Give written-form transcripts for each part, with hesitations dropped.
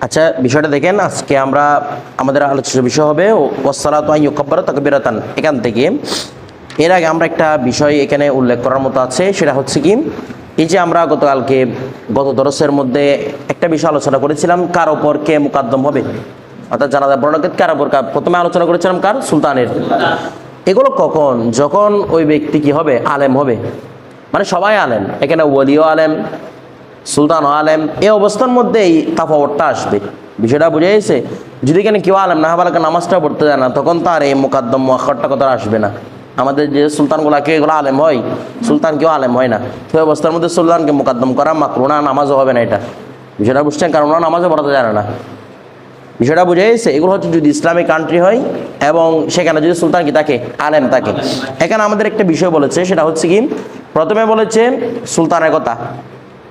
আচ্ছা, বিষয়টা দেখেন, আজকে আমরা আমাদের আলোচ্য বিষয় হবে ওয়াসসালাতু আন ইউকাব্বারা তাকবীরাতান। এখান থেকে এর আগে আমরা একটা বিষয় এখানে উল্লেখ করার মতো আছে, সেটা হচ্ছে কি, এই যে আমরা গত দরসের মধ্যে একটা বিষয় আলোচনা করেছিলাম, কার ওপর কে মুকাদ্দম হবে, অর্থাৎ জানাজার বর্ণনাকে কার ওপর, প্রথমে আলোচনা করেছিলাম কার, সুলতানের। এগুলো কখন, যখন ওই ব্যক্তি কি হবে, আলেম হবে, মানে সবাই আলেম, এখানে ওলিও আলেম, সুলতান আলেম, এই অবস্থার মধ্যে এই তাফাওয়াতটা আসবে। বিষয়টা বুঝে গেছে? যদি এখানে কেউ আলেম না হবে, নামাজটা পড়তে যায় না, তখন তার এই মুকাদ্দম মুআখারটা কথা আসবে না। আমাদের যে সুলতানগুলা কেউ এগুলো আলেম হয়, সুলতান কেউ আলেম হয় না, তো অবস্থার মধ্যে সুলতানকে মুকাদ্দম করা মাকরুহ না, নামাজও হবে না। এটা বিষয়টা বুঝছেন? কারণ ওরা নামাজও পড়তে জানে না। বিষয়টা বুঝে গেছে? এগুলো হচ্ছে যদি ইসলামিক কান্ট্রি হয় এবং সেখানে যদি সুলতান কি থাকে, আলেম থাকে। এখানে আমাদের একটা বিষয় বলেছে, সেটা হচ্ছে কি, প্রথমে বলেছে সুলতানের কথা,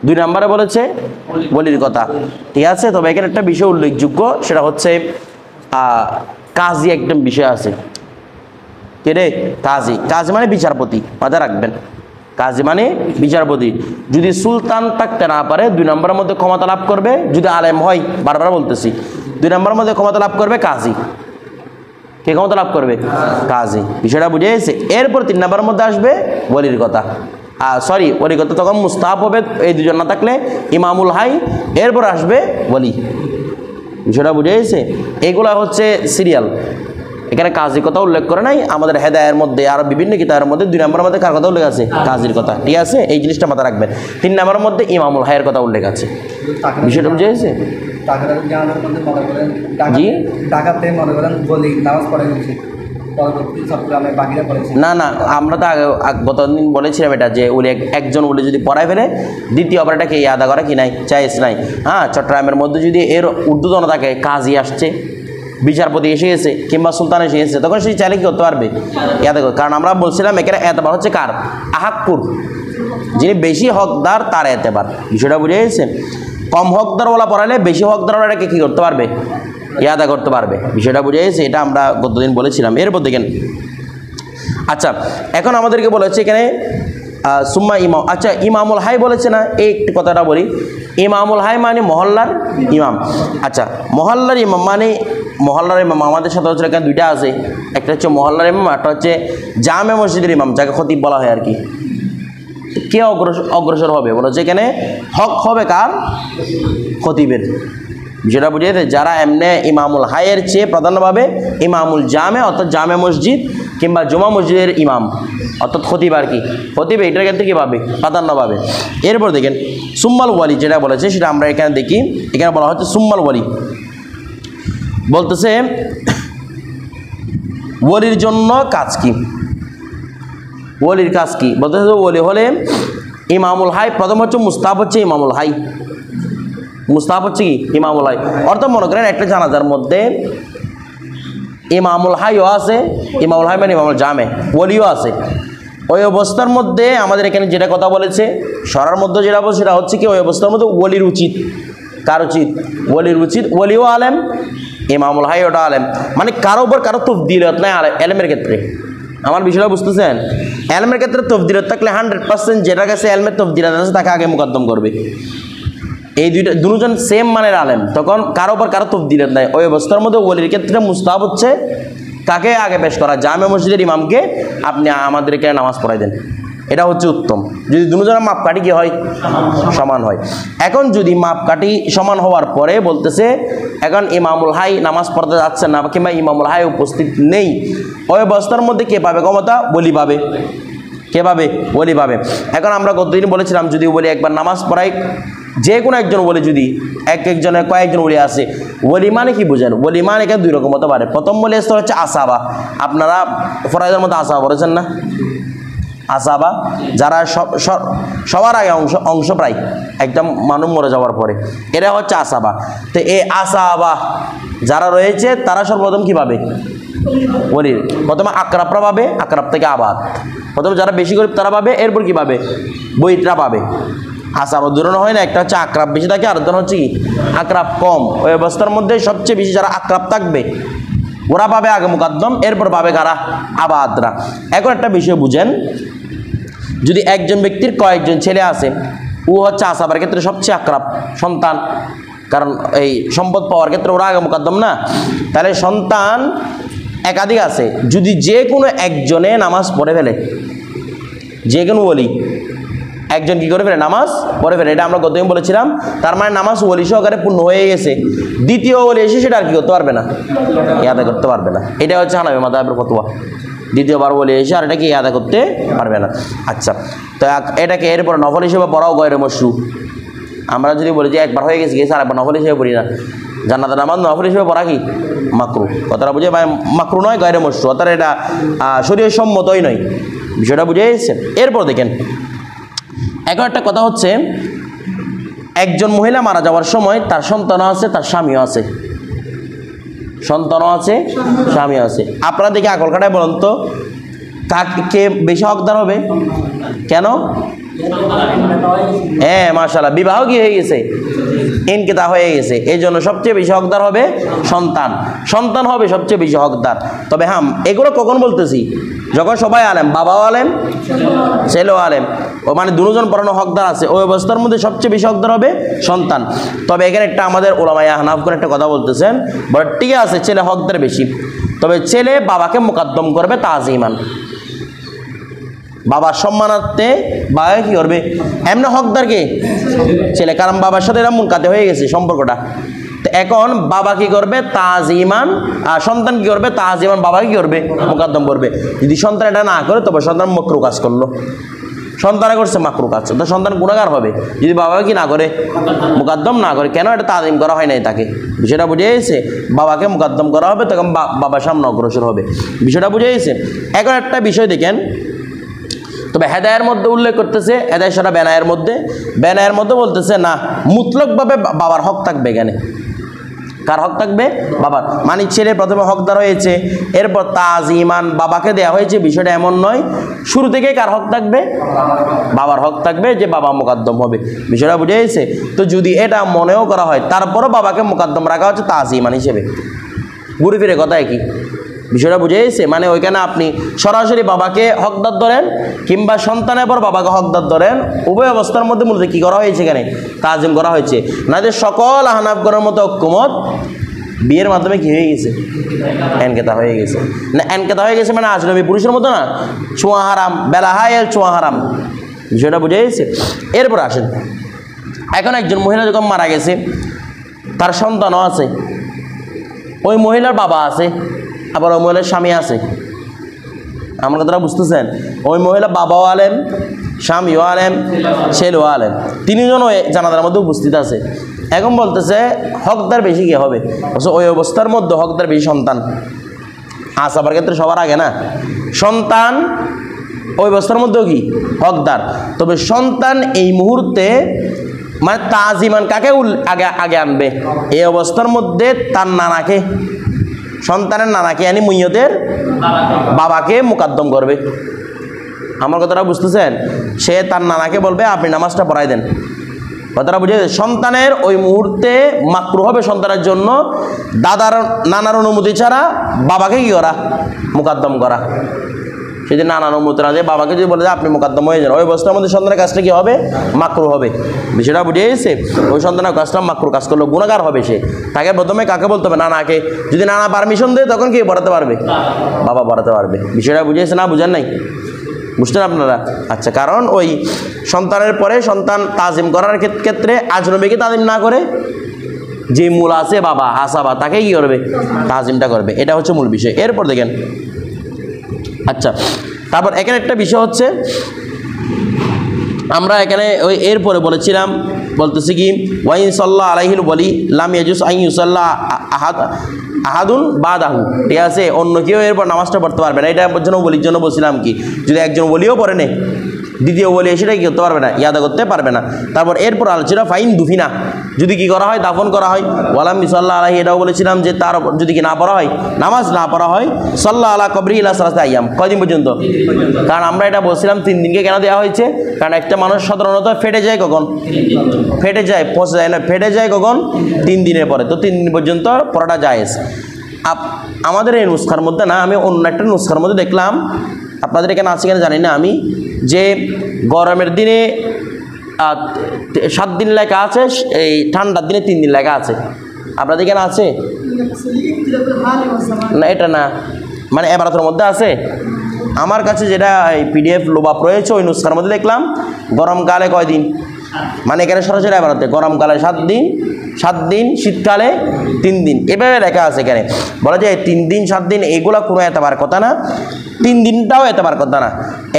2 নম্বরে বলেছে ওলির কথা, ঠিক আছে? তবে এখানে একটা বিষয় উল্লেখযোগ্য, সেটা হচ্ছে কাজী, একটা বিষয় আছে। কে রে? কাজী। কাজী মানে বিচারপতি, মাথায় রাখবেন, কাজী মানে বিচারপতি। যদি সুলতান থাকতে না পারে, 2 নম্বরের মধ্যে ক্ষমতা লাভ করবে, যদি আলেম হয়, বারবার বলতেছি, 2 নম্বরের মধ্যে ক্ষমতা লাভ করবে কাজী। কে ক্ষমতা লাভ করবে? কাজী। বিষয়টা বুঝে গেছে? এরপর 3 নম্বরের মধ্যে আসবে ওলির কথা। সরি, ওলির কথা তখন মুস্তাহাব হবে, এই দুজন না থাকলে ইমামুল হাই, এরপর আসবে ওলি। বিষয়টা বুঝে গেছে? এগুলা হচ্ছে সিরিয়াল। এখানে কাজীর কথা উল্লেখ করে নাই, আমাদের হেদায়ের মধ্যে আরো বিভিন্ন কিতাবের মধ্যে 2 নম্বরের মধ্যে কার কথা উল্লেখ আছে? কাজীর কথা, ঠিক আছে? এই জিনিসটা মাথায় রাখবেন। 3 নম্বরের মধ্যে ইমামুল হাইয়ের কথা উল্লেখ আছে। বিষয়টা বুঝে গেছে? জি, না না, আমরা তো গতদিন বলেছিলাম এটা, যে উলি একজন উলি যদি পড়ায় ফেলে, দ্বিতীয়বার এটাকে আদা করা কি নাই, জায়েজ নাই। হ্যাঁ, চট্টগ্রামের মধ্যে যদি এর উর্দুতন থাকে, কাজী আসছে, বিচারপতি এসে গেছে, কিংবা সুলতান এসে গেছে, তখন সেই চাইলে কি করতে পারবে, ইয়াদা করতে। কারণ আমরা বলছিলাম এখানে এতবার হচ্ছে কার, আহাক্কুর, যিনি বেশি হকদার তার এতেবার। বিষয়টা বুঝে গেছে? কম হকদারওয়ালা পড়ালে বেশি হকদারওয়ালাটাকে কি করতে পারবে, ইয়াদা করতে পারবে। বিষয়টা বুঝে গেছে? এটা আমরা গতদিন বলেছিলাম। এরপর দেখেন, আচ্ছা, এখন আমাদেরকে বলেছে এখানে সুম্মা ইমাম। আচ্ছা, ইমামুল হাই বলেছে না, এই একটু কথাটা বলি। ইমামুল হাই মানে মহল্লার ইমাম। আচ্ছা, মহল্লার ইমাম মানে, মহল্লার ইমাম আমাদের সাথে হচ্ছে এখানে 2টা আছে, একটা হচ্ছে মহল্লার ইমাম, একটা হচ্ছে জামে মসজিদের ইমাম, যাকে খতিব বলা হয় আর কি। কে অগ্রসর হবে বলেছে এখানে? হক হবে কার? খতিবের। যেটা বুঝিয়েছে, যারা এমনি ইমামুল হাইয়ের চেয়ে প্রাধান্য পাবে ইমামুল জামে, অর্থাৎ জামে মসজিদ কিংবা জুমা মসজিদের ইমাম, অর্থাৎ খতিব আর কি, খতিব এটার ক্ষেত্রে কী পাবে, প্রাধান্য পাবে। এরপর দেখেন সুম্মাল ওয়ালি যেটা বলেছে, সেটা আমরা এখানে দেখি। এখানে বলা হচ্ছে সুম্মাল ওয়ালি, বলতেছে ওলির জন্য কাজ কি, ওলির কাজ কি বলতেছে? ওলি হলে ইমামুল হাই, প্রথম হচ্ছে মুস্তাহাব হচ্ছে ইমামুল হাই, মুস্তাহাব হচ্ছে কি, ইমামুল হাই। অর্থাৎ মনে করেন একটা জানাজার মধ্যে ইমামুল হাইও আছে, ইমামুল হাই মানে ইমামুল জামে, ওলিও আছে। ওই অবস্থার মধ্যে আমাদের এখানে যেটা কথা বলেছে, সরার মধ্যে যেটা বলছে, সেটা হচ্ছে কি, ওই অবস্থার মধ্যে ওলির উচিত, কার উচিত? ওলির উচিত। ওলিও আলেম, ইমামুল হাই ওটা আলেম, মানে কারো উপর কারো তফদিলত নাই এলমের ক্ষেত্রে। আমার বিষয়টা বুঝতেছেন? এলমের ক্ষেত্রে তফদিলত থাকলে 100% যেটার কাছে এলমের তফদিলত আছে তাকে আগে মুকদ্দম করবে। এই দুজন সেম মানের আলেম, তখন কারো উপর কারো তফদিলত নাই। ওই অবস্থার মধ্যে ওলির ক্ষেত্রে মুস্তাহাব হচ্ছে কাকে আগে পেশ করা? জামে মসজিদের ইমামকে আপনি আমাদেরকে নামাজ পড়াই দেন, এটা হচ্ছে উত্তম। যদি দুজনের মাপকাঠি কি হয়, সমান হয়। এখন যদি মাপকাঠি সমান হওয়ার পরে বলতেছে, এখন ইমামুল হাই নামাজ পড়তে যাচ্ছেন না, কিংবা ইমামুল হাই উপস্থিত নেই, ওই অবস্থার মধ্যে কে পাবে ক্ষমতা? ওলি পাবে। কে পাবে? ওলি পাবে। এখন আমরা গতদিন বলেছিলাম, যদি ওলি একবার নামাজ পড়াই, যে কোনো একজন ওলি, যদি একজনের কয়েকজন ওলি আছে, ওলি মানে কি বুঝেন? ওলি মানে এখানে 2 রকম হতে পারে। প্রথম ওলি স্তর হচ্ছে আসাবা, আপনারা ফরাইজের মধ্যে আসাবা পড়েছেন না? আসাবা যারা সবার আগে অংশ প্রায় একদম মানুষ মরে যাওয়ার পরে, এরা হচ্ছে আসাবা। তো এই আসাবা যারা রয়েছে, তারা সর্বপ্রথম কী পাবে? ওলির। প্রথমে আকরাবরা পাবে, আকরাব থেকে আবাদ, প্রথমে যারা বেশি গরিব তারা পাবে, এরপর কি পাবে? বইটরা পাবে। আসাবা দূরানো হয় না, একটা হচ্ছে আকরাব বেশি থাকে, আর একটা হচ্ছে কি, আকরাব কম। ওই অবস্থার মধ্যে সবচেয়ে বেশি যারা আকরাব থাকবে ওরা পাবে আগে মুকদ্দম, এরপর পাবে কারা? আবাদরা। এখন একটা বিষয় বুঝেন, যদি একজন ব্যক্তির কয়েকজন ছেলে আছে, ও হচ্ছে আসাবার ক্ষেত্রে সবচেয়ে আকরাব সন্তান, কারণ এই সম্পদ পাওয়ার ক্ষেত্রে ওরা আগে মুকদ্দম না। তাহলে সন্তান একাধিক আছে, যদি যে কোনো একজনে নামাজ পড়ে ফেলে, যে কোনো ওলি একজন কি করে ফেলে নামাজ পড়ে ফেলে, এটা আমরা গতদিন বলেছিলাম, তার মানে নামাজ ওলি সহকারে পূর্ণ হয়ে গেছে, দ্বিতীয় ওলি এসে সেটা আর কি করতে পারবে না, আদায় করতে পারবে না। এটা হচ্ছে হানাফি মাযহাবের ফতোয়া, দ্বিতীয়বার ওলি এসে আর এটা কি আদায় করতে পারবে না। আচ্ছা, তো এটাকে এরপর নফল হিসেবে পড়াও গয়রে মশরু। আমরা যদি বলি যে একবার হয়ে গেছে আর একবার নফল হিসেবে পড়ি না, জান্নাতের নামাজ নফল হিসেবে পড়া কি মাকরু, কথাটা বুঝে মাকরু নয়, গয়রে মশরু, অর্থাৎ এটা শরীয়ত সম্মতই নয়, বিষয়টা বুঝে এসেছে। এরপর দেখেন এখন একটা কথা হচ্ছে, একজন মহিলা মারা যাওয়ার সময় তার সন্তানও আছে, তার স্বামীও আছে, সন্তানও আছে, স্বামীও আছে। আপনারা দেখে আকল কাটায় বলুন তো কে বেশি হকদার হবে? কেন? হ্যাঁ মাশাআল্লাহ, বিবাহ কি হয়ে গেছে, ইনকিতা হয়ে গেছে, এই জন্য সবচেয়ে বেশি হকদার হবে সন্তান, সন্তান হবে সবচেয়ে বেশি হকদার। তবে হ্যাঁ, এগুলো কখন বলতেছি? যখন সবাই আলেম, বাবাও আলেম, ছেলেও আলেম, ও মানে দুজন পড়ানো হকদার আছে, ওই অবস্থার মধ্যে সবচেয়ে বেশি হকদার হবে সন্তান। তবে এখানে একটা আমাদের ওলামায়ে আহনাফ করে একটা কথা বলতেছেন, বাট ঠিক আছে ছেলে হকদার বেশি, তবে ছেলে বাবাকে মুকদ্দম করবে তাজিমান, বাবার সম্মানার্থে বাবা কি করবে, এমনি হকদার কে ছেলে, কারণ বাবার সাথে এরা মুনকাতে হয়ে গেছে সম্পর্কটা। তো এখন বাবা কি করবে তাজিমান, আর সন্তান কি করবে তাজিমান, বাবা কি করবে মুকদ্দম করবে। যদি সন্তান এটা না করে তবে সন্তান মাকরু কাজ করলো, সন্তানে করছে মাকরু কাজ, তো সন্তান গুনাহগার হবে যদি বাবা কি না করে, মুকদ্দম না করে। কেন? এটা তাজিম করা হয় নাই তাকে, বিষয়টা বুঝে গেছে। বাবাকে মুকদ্দম করা হবে তখন বাবার সামনে অগ্রসর হবে, বিষয়টা বুঝে গেছে। এখন একটা বিষয় দেখেন, তবে হেদায়ের মধ্যে উল্লেখ করতেছে, হেদায়ের সেটা বেনায়ের মধ্যে, বেনায়ের মধ্যে বলতেছে না, মুতলকভাবে বাবার হক থাকবে। এখানে কার হক থাকবে? বাবার। মানে ছেলে প্রথমে হকদার হয়েছে, এরপর তাজিমান বাবাকে দেওয়া হয়েছে, বিষয়টা এমন নয়, শুরু থেকেই কার হক থাকবে? বাবার হক থাকবে, যে বাবা মুকদ্দম হবে, বিষয়টা বুঝে গেছে। তো যদি এটা মনেও করা হয় তারপরও বাবাকে মুকদ্দম রাখা হচ্ছে তাজিমান হিসেবে, ঘুরে ফিরে কথা কি, বিষয়টা বুঝে গেছে। মানে ওইখানে আপনি সরাসরি বাবাকে হকদার ধরেন কিংবা সন্তানের পর বাবাকে হকদার ধরেন, উভয় অবস্থার মধ্যে মূলত কী করা হয়েছে? এখানে তাজিম করা হয়েছে। না যে সকল আহনাফগণের মতো ঐক্যমত বিয়ের মাধ্যমে কি হয়ে গেছে? এনকেতা হয়ে গেছে। না এনকেতা হয়ে গেছে মানে আজনবী পুরুষের মতো না, ছোঁয়া হারাম, বেলা হায়েল ছোঁয়া হারাম, বিষয়টা বুঝে গেছে। এরপর আসেন, এখন একজন মহিলা যখন মারা গেছে, তার সন্তানও আছে, ওই মহিলার বাবা আছে, আবার ওই মহিলার স্বামী আছে। আমার কথাটা বুঝতেছেন? ওই মহিলা বাবাও আলেম, স্বামীও আলেম, ছেলেও আলেম, তিনজনও জানাজার মধ্যে উপস্থিত আছে। এখন বলতেছে হকদার বেশি কে হবে? ওই অবস্থার মধ্যে হকদার বেশি সন্তান। আসাবার ক্ষেত্রে সবার আগে না সন্তান, ওই অবস্থার মধ্যেও কি হকদার। তবে সন্তান এই মুহূর্তে মানে তাজিমান কাকে আগে আগে আনবে? এই অবস্থার মধ্যে তার নানাকে, সন্তানের নানাকে, yani মুইয়তের বাবাকে মুকদ্দম করবে। আমার কথাটা বুঝতেছেন? সে তার নানাকে বলবে আপনি নামাজটা পড়াই দেন, কথাটা বুঝে। সন্তানের ওই মুহূর্তে মাকরু হবে সন্তানের জন্য দাদার নানার অনুমতি ছাড়া বাবাকে কি করা? মুকদ্দম করা। সে যে নানার অনুমতি না দিয়ে বাবাকে যদি বলে যে আপনি মুকদ্দম হয়ে যান, ওই অবস্থার মধ্যে সন্তানের কাজটা কি হবে? মাকরু হবে, বিষয়টা বুঝে গেছে। ওই সন্তানের কাজটা মাকরু কাজ করলো, গুনাহগার হবে সে। তাকে প্রথমে কাকে বলতে হবে? নানাকে। যদি নানা পারমিশন দেয় তখন কি পড়াতে পারবে? বাবা পড়াতে পারবে, বিষয়টা বুঝে গেছে না? বুঝেন নাই? বুঝতেন আপনারা? আচ্ছা, কারণ ওই সন্তানের পরে সন্তান তাজিম করার ক্ষেত্রে আজনবীকে তাজিম না করে যে মূল আছে বাবা হাসাবা, তাকে কি করবে? তাজিমটা করবে। এটা হচ্ছে মূল বিষয়। এরপর দেখেন, আচ্ছা তারপর এখানে একটা বিষয় হচ্ছে, আমরা এখানে ওই এরপরে বলেছিলাম, বলতেছি কি ওয়াইন সাল্লাহ আলাইহিল ওয়ালি লাম ইয়াজুজ আন ইউসাল্লা আহাদুন বাদাহু, ঠিক আছে? অন্য কেউ এরপর নামাজটা পড়তে পারবে না। এটা জন্য ওলির জন্য বলছিলাম কি, যদি একজন ওলিও পড়ে নেই, দ্বিতীয় ওলি সেটা কি করতে পারবে না? ইয়াদা করতে পারবে না। তারপর এরপর আলোচনা ফাইন দুফিনা, যদি কি করা হয়? দাফন করা হয়। ওয়ালাম সাল্লাহ আলাইহি, এটাও বলেছিলাম যে তার যদি কি না পড়া হয়, নামাজ না পড়া হয়, সাল্লাহ আলা কবরি ইলা সালাসা আইয়াম, কয়দিন পর্যন্ত? কারণ আমরা এটা বলছিলাম 3 দিনকে কেন দেওয়া হয়েছে? কারণ একটা মানুষ সাধারণত ফেটে যায় কখন? ফেটে যায়, পচে যায় না, ফেটে যায় কখন? 3 দিনের পরে। তো 3 দিন পর্যন্ত পড়াটা জায়েজ। আমাদের এই নুসখার মধ্যে না, আমি অন্য একটা নুসখার মধ্যে দেখলাম, আপনাদের এখানে আছে কিনা জানি না আমি, যে গরমের দিনে 7 দিন লেখা আছে, এই ঠান্ডার দিনে 3 দিন লেখা আছে। আপনাদের এখানে আছে না? এটা না, মানে এবারতের মধ্যে আছে। আমার কাছে যেটা এই PDF লোবাপ রয়েছে ওই নুস্খার মধ্যে দেখলাম গরমকালে কয় দিন, মানে এখানে সরাসরি এবারতে গরমকালে 7 দিন, শীতকালে 3 দিন, এভাবে লেখা আছে। এখানে বলা যায় 3 দিন 7 দিন এগুলো কোনো এতবার কথা না, 3 দিনটাও এতবার কথা না।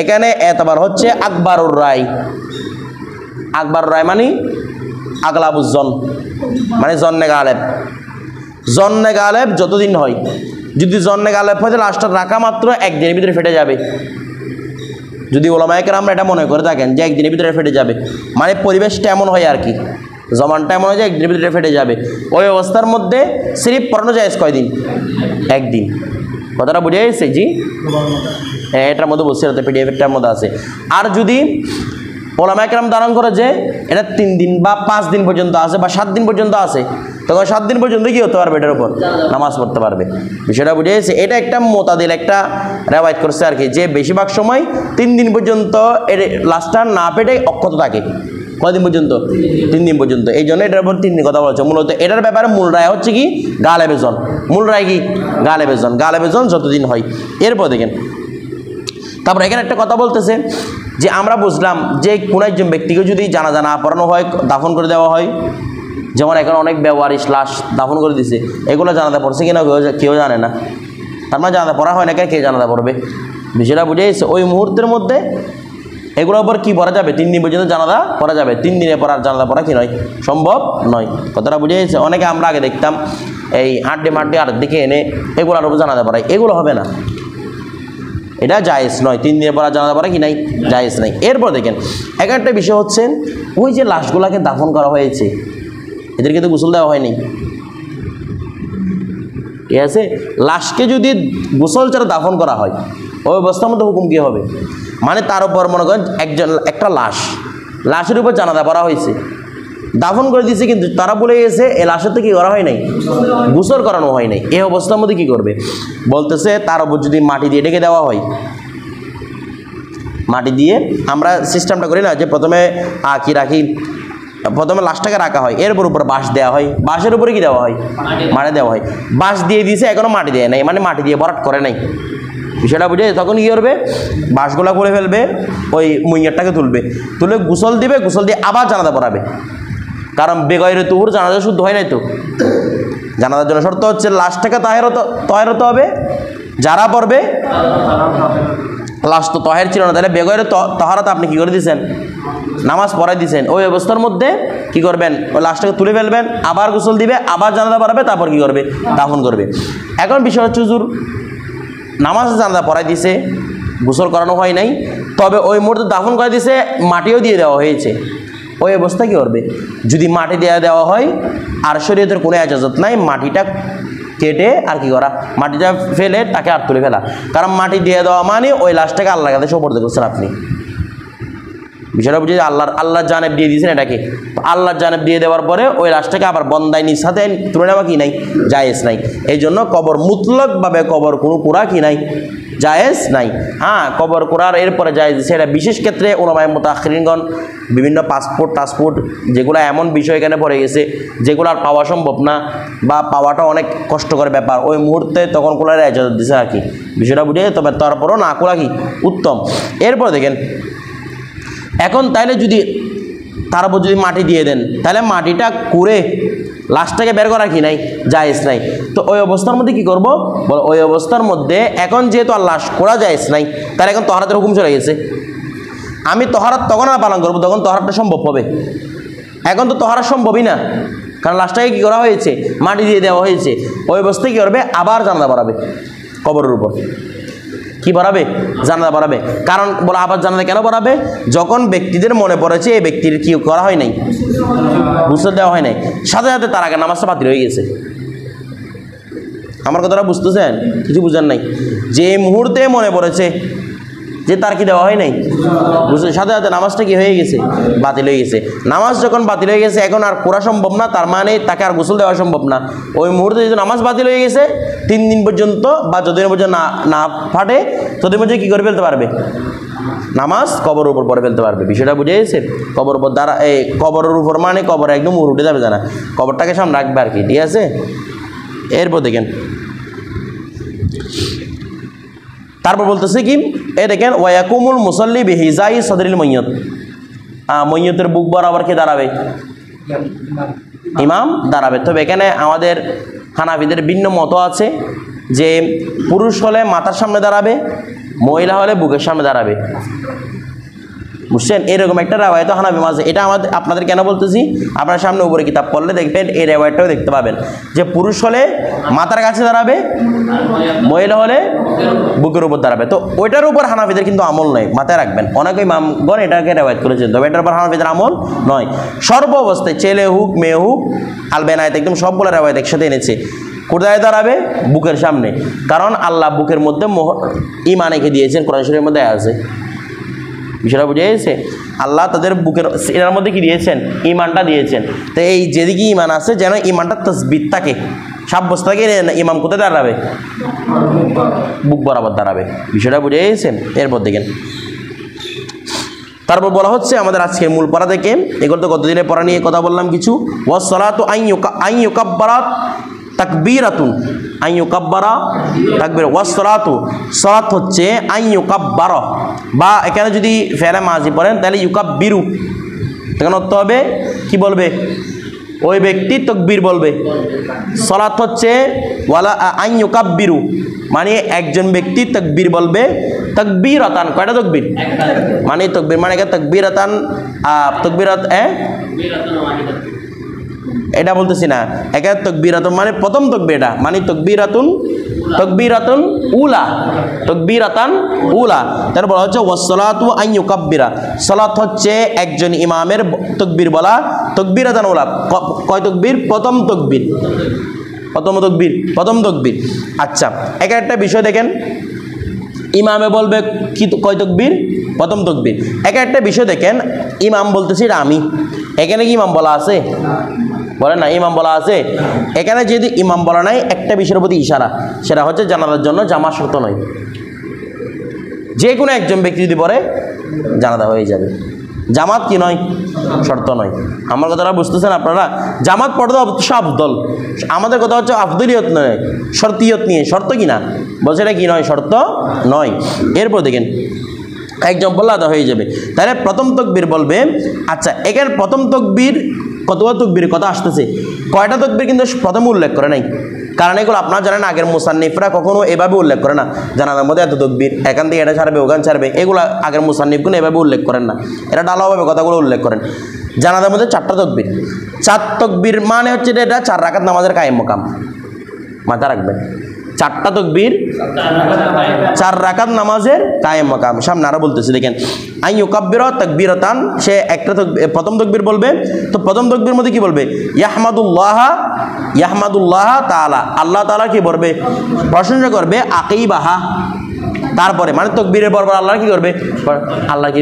এখানে এতবার হচ্ছে আকবরুর রায়। আকবরুর রায় মানে আগলাবুজ্জন, মানে জন্নে গালেব। জন্নে গালেব যতদিন হয়, যদি জন্নে গালেব হয় তাহলে লাস্টটা রাখা মাত্র 1 দিনের ভিতরে ফেটে যাবে। যদি ওলামায়ে কেরাম এটা মনে করে থাকেন যে 1 দিনের ভিতরে ফেটে যাবে, মানে পরিবেশটা এমন হয় আর কি, জমানটা এমন হয় যে 1 দিনের ভিতরে ফেটে যাবে, ওই অবস্থার মধ্যে সিরিফ পড়ানো যায় কয়দিন? 1 দিন। কথাটা বুঝে গেছে? জি, এটার মধ্যে বসে PDF-এর মধ্যে আছে। আর যদি ওলামায়ে কেরাম ধারণ করে যে এটা 3 দিন বা 5 দিন পর্যন্ত আছে বা 7 দিন পর্যন্ত আছে, তখন 7 দিন পর্যন্ত কি হতে পারবে? এটার উপর নামাজ পড়তে পারবে। বিষয়টা বুঝে গেছে? এটা একটা মোতাদিল একটা রেওয়ায়েত করছে আর কি, যে বেশিরভাগ সময় 3 দিন পর্যন্ত এর লাস্টটা না পেটে অক্ষত থাকে। কয়দিন পর্যন্ত? 3 দিন পর্যন্ত। এই জন্য এটার উপর 3 দিন কথা বলছে। মূলত এটার ব্যাপারে মূল রায় হচ্ছে কি? গালেবে জন। মূল রায় কি? গালেবে জন। গালেবে জন যতদিন হয়। এরপর দেখেন, তারপর এখানে একটা কথা বলতেছে যে আমরা বুঝলাম যে কোনো একজন ব্যক্তিকে যদি জানাজা না পড়ানো হয়, দাফন করে দেওয়া হয়, যেমন এখন অনেক বেওয়ারিশ লাশ দাফন করে দিছে, এগুলো জানাজা পড়ছে কিনা কেউ জানে না। তার মানে জানাজা পড়া হয় না, কে জানাজা পড়বে? বিষয়টা বুঝে গেছে? ওই মুহূর্তের মধ্যে এগুলোর উপর কি পড়া যাবে? 3 দিন পর্যন্ত জানাজা পড়া যাবে। 3 দিনের পর আর জানাজা পড়া কি নয়? সম্ভব নয়। কথাটা বুঝে গেছে? অনেকে আমরা আগে দেখতাম এই হাড্ডি মাড্ডি আর দিকে এনে এগুলোর উপর জানাজা পড়ায়, এগুলো হবে না, এটা জায়েজ নয়। 3 দিনের পর জানাজা পড়া কি নাই? জায়েজ নাই। এরপর দেখেন একটা বিষয় হচ্ছে, ওই যে লাশগুলাকে দাফন করা হয়েছে এদেরকে তো গোসল দেওয়া হয়নি, ঠিক আছে? লাশকে যদি গোসল ছাড়া দাফন করা হয় ওই অবস্থার মধ্যে হুকুম কী হবে? মানে তার উপর মনে করেন একটা লাশের উপর জানাজা পড়া হয়েছে, দাফন করে দিয়েছে, কিন্তু তারা বলে গেছে এই লাশের তো কি করা হয় নাই? গোসল করানো হয় নাই। এই অবস্থার মধ্যে কি করবে? বলতেছে তার উপর যদি মাটি দিয়ে ঢেকে দেওয়া হয়, মাটি দিয়ে আমরা সিস্টেমটা করি না যে প্রথমে কি রাখি, প্রথমে লাশটাকে রাখা হয়, এরপর উপর বাঁশ দেওয়া হয়, বাঁশের উপরে কি দেওয়া হয়? মাটি দেওয়া হয়। বাঁশ দিয়ে দিয়েছে, এখনো মাটি দেয় নাই, মানে মাটি দিয়ে ভরাট করে নাই। বিষয়টা বুঝে তখন কী করবে? বাঁশগুলা করে ফেলবে, ওই মুইয়ারটাকে তুলে গোসল দিবে, গোসল দিয়ে আবার জানাজা পড়াবে। কারণ বেগয়রে তুহুর জানাজা শুদ্ধ হয় নাই তো। জানাজার জন্য শর্ত হচ্ছে লাশটাকে তহের হতে হবে, যারা পড়বে লাশ তো তহের ছিল না, তাহলে বেগয়রে তহারাতে আপনি কি করে দিয়েছেন? নামাজ পড়াই দিয়েছেন। ওই অবস্থার মধ্যে কি করবেন? ওই লাশটাকে তুলে ফেলবেন, আবার গোসল দিবে, আবার জানাজা পড়াবে, তারপর কি করবে? দাফন করবে। এখন বিষয় হচ্ছে হুজুর নামাজ জানাজা পড়াই দিছে, গোসল করানো হয় নাই, তবে ওই মুহূর্তে দাফন করে দিছে, মাটিও দিয়ে দেওয়া হয়েছে, ওই অবস্থা কী করবে? যদি মাটি দেওয়া হয় আর শরীয়তের কোনো ইজাজত নাই, মাটিটা কেটে আর কি করা? মাটিটা ফেলে তাকে আর তুলে ফেলা। কারণ মাটি দিয়ে দেওয়া মানে ওই লাশটাকে আল্লাহর কাছে সুপর্দ করছেন আপনি। বিষয়টা বুঝে আল্লাহর জানেব দিয়ে দিয়েছেন এটাকে। আল্লাহর জানেব দিয়ে দেওয়ার পরে ওই লাশটাকে আবার বন্দায় নিজ সাথে তুলে নেওয়া কি নাই? জায়েজ নাই। এই জন্য কবর মুতলকভাবে কবর কোনো কুরা কি নাই? জায়েজ নাই। হ্যাঁ, কবর কুরার এরপরে জায়েজ, সেটা বিশেষ ক্ষেত্রে ওলামায়ে মুতাআখিরিনগণ বিভিন্ন টাসপোর্ট যেগুলো এমন বিষয় এখানে পড়ে গেছে যেগুলো আর পাওয়া সম্ভব না বা পাওয়াটা অনেক কষ্টকর ব্যাপার, ওই মুহূর্তে তখন কোলার ইজাজত দিছে আর কি। বিষয়টা বুঝে, তবে তারপরও না করা কি উত্তম। এরপর দেখেন এখন তাইলে যদি তার উপর যদি মাটি দিয়ে দেন, তাহলে মাটিটা কুড়ে লাশটাকে বের করা কি নাই? জায়েজ নাই। তো ওই অবস্থার মধ্যে কি করব? ওই অবস্থার মধ্যে এখন যেহেতু আর লাশ করা জায়েজ নাই, তাহলে এখন তহরাতের হুকুম চলে গেছে। আমি তহরাত তখন আর পালন করবো যখন তহরাতটা সম্ভব হবে। এখন তো তহরাত সম্ভবই না, কারণ লাশটাকে কী করা হয়েছে? মাটি দিয়ে দেওয়া হয়েছে। ওই অবস্থায় কী করবে? আবার জানাজা পড়াবে কবরের উপর। কি পড়াবে? জানাজা পড়াবে। কারণ বলে আবার জানাজা কেন পড়াবে? যখন ব্যক্তিদের মনে পড়েছে এই ব্যক্তির কি করা হয় নাই, গোসল দেওয়া হয় নাই, সাথে সাথে তার আগে নামাজটা বাতিল হয়ে গেছে। আমার কথাটা বুঝতেছেন? কিছু বুঝেন নাই? যে মুহূর্তে মনে পড়েছে যে তার কি দেওয়া হয় নাই, সাথে সাথে নামাজটা কি হয়ে গেছে? বাতিল হয়ে গেছে। নামাজ যখন বাতিল হয়ে গেছে, এখন আর পড়া সম্ভব না, তার মানে তাকে আর গোসল দেওয়া সম্ভব না। ওই মুহূর্তে যদি নামাজ বাতিল হয়ে গেছে, 3 দিন পর্যন্ত বা যতদিন পর্যন্ত না ফাটে ততদিন পর্যন্ত কী করে ফেলতে পারবে? নামাজ কবরের উপর পড়ে ফেলতে পারবে। বিষয়টা বুঝে গেছে? কবর উপর দ্বারা কবরের উপর মানে কবর একদম উঠে যাবে জানা, কবরটাকে সামনে রাখবে আর কি, ঠিক আছে? এরপর দেখেন, তারপর বলতেছে কি, দেখেন ওয়াকুমুল মুসাল্লি বিহিজাই সদরিল মাইয়াত, মাইয়াতের বুক বরাবর কে দাঁড়াবে? ইমাম দাঁড়াবে। তবে এখানে আমাদের হানাফিদের ভিন্ন মত আছে যে পুরুষ হলে মাথার সামনে দাঁড়াবে, মহিলা হলে বুকের সামনে দাঁড়াবে, বুঝছেন? এরকম একটা রেওয়ায়ত হানাফি মাঝে। এটা আমাদের আপনাদের কেন বলতেছি, আপনার সামনে উপরে কিতাব পড়লে দেখবেন এই রেওয়ায়তটাও দেখতে পাবেন যে পুরুষ হলে মাথার কাছে দাঁড়াবে, মহিলা হলে বুকের উপর দাঁড়াবে। তো ওইটার উপর হানাফিদের কিন্তু আমল নয়, মাথায় রাখবেন। অনেকে ইমামগণ এটাকে রেওয়ায়ত করেছেন, তবে এটার উপর হানাফিদের আমল নয়। সর্ব অবস্থায় ছেলে হোক মেয়ে হোক আলবেনায়ত একদম সবগুলো রেওয়ায়ত একসাথে এনেছে। কোথায় দাঁড়াবে? বুকের সামনে। কারণ আল্লাহ বুকের মধ্যে ঈমান এঁকে দিয়েছেন, কোরআন শরীফের মধ্যে আছে। বিষয়টা বুঝে গেছে? আল্লাহ তাদের বুকের এটার মধ্যে কি দিয়েছেন? ঈমানটা দিয়েছেন। তো এই যেদিকে ঈমান আছে যেন ঈমানটা তাসবিত থাকে, সাব্যস্ত থাকে। ইমাম কোথায় দাঁড়াবে? বুক বরাবর দাঁড়াবে। বিষয়টা বুঝে গেছে? এরপর দেখেন, তারপর বলা হচ্ছে আমাদের আজকের মূল পড়া থেকে, এগুলো তো গতদিনের পড়া নিয়ে কথা বললাম কিছু। ওয়াসসালাতু আন ইউকাব্বারাত তাকবীরাতুন, আন ইউকাব্বারা তাকবীর। ওয়াসসালাতু, সালাত হচ্ছে আন ইউকাব্বারা, বা এখানে যদি ফেলে মাজি পড়েন তাহলে ইউকাব্বিরু, তখন অর্থ হবে কি বলবে? ওই ব্যক্তি তাকবীর বলবে। সালাত হচ্ছে ওয়ালা আন ইউকাব্বিরু, মানে একজন ব্যক্তি তাকবীর বলবে। তাকবীরাতান, কয়টা তাকবীর? মানে তাকবীর মানে তাকবীরাতান, তাকবীরাত এটা বলতেছি না, একা তাকবীরাতুন মানে প্রথম তাকবীর, এটা মানে তাকবীরাতুন, তাকবীরাতুন উলা, তাকবীরাতান উলা। তারপর বলা হচ্ছে ওয়াসসালাতু আন ইউকাব্বিরা, সালাত হচ্ছে একজন ইমামের তাকবীর বলা। তাকবীরাতান উলা, কয় তাকবীর? প্রথম তাকবীর, প্রথম তাকবীর, প্রথম তাকবীর। আচ্ছা, এখানে একটা বিষয় দেখেন, ইমামে বলবে কি কয় তাকবীর? প্রথম তাকবীর। এখানে একটা বিষয় দেখেন, ইমাম বলতেছি এটা আমি, এখানে কি ইমাম বলা আছে? বলে না, ইমাম বলা আছে। এখানে যদি ইমাম বলা নাই, একটা বিষয়ের প্রতি ইশারা, সেটা হচ্ছে জানাজার জন্য জামাত শর্ত নয়। যে কোনো একজন ব্যক্তি যদি পড়ে জানাজা হয়ে যাবে, জামাত কি নয়? শর্ত নয়। আমার কথাটা বুঝতেছেন আপনারা? জামাত পড়তে অবশ্য আফদল, আমাদের কথা হচ্ছে আফদলিয়ত নয়, শর্তিয়ত নিয়ে। শর্ত কি না বলছে, এটা কি নয়? শর্ত নয়। এরপর দেখেন, একজন বললে আদা হয়ে যাবে, তাহলে প্রথম তাকবীর বলবে। আচ্ছা, এখানে প্রথম তাকবীর কতটা তাকবীর কথা আসতেছে, কয়টা তাকবীর কিন্তু প্রথমে উল্লেখ করে নাই। কারণ এগুলো আপনারা জানেন, আগের মুসান্নিফরা কখনো এভাবে উল্লেখ করে না, জানাজার মধ্যে এত তাকবীর, এখান থেকে এটা ছাড়বে ওখান ছাড়বে, এগুলো আগের মুসান্নিফগুলো এভাবে উল্লেখ করেন না, এরা ডালাভাবে কথাগুলো উল্লেখ করেন। জানাজার মধ্যে 4টা তাকবীর, 4 তাকবীর মানে হচ্ছে এটা 4 রাকাত নামাজের কায়েম মাকাম, মাথা রাখবেন। 4টা তাকবীর, 4 রাকাত নামাজের কায়েম মাকাম। সামনে আরো বলতেছি দেখেন, আন ইউকাব্বিরা তাকবীরাতান, সে একটা প্রথম তাকবীর বলবে। তো প্রথম তাকবীর মধ্যে কি বলবে? ইয়াহমাদুল্লাহ, ইয়াহমাদুল্লাহ তাআলা, আল্লাহ তাআলা কি বলবে? প্রশংসা করবে। আকিবাহা, তারপরে মানে তাকবীরের পর আল্লাহ কি করবে? আল্লাহ কি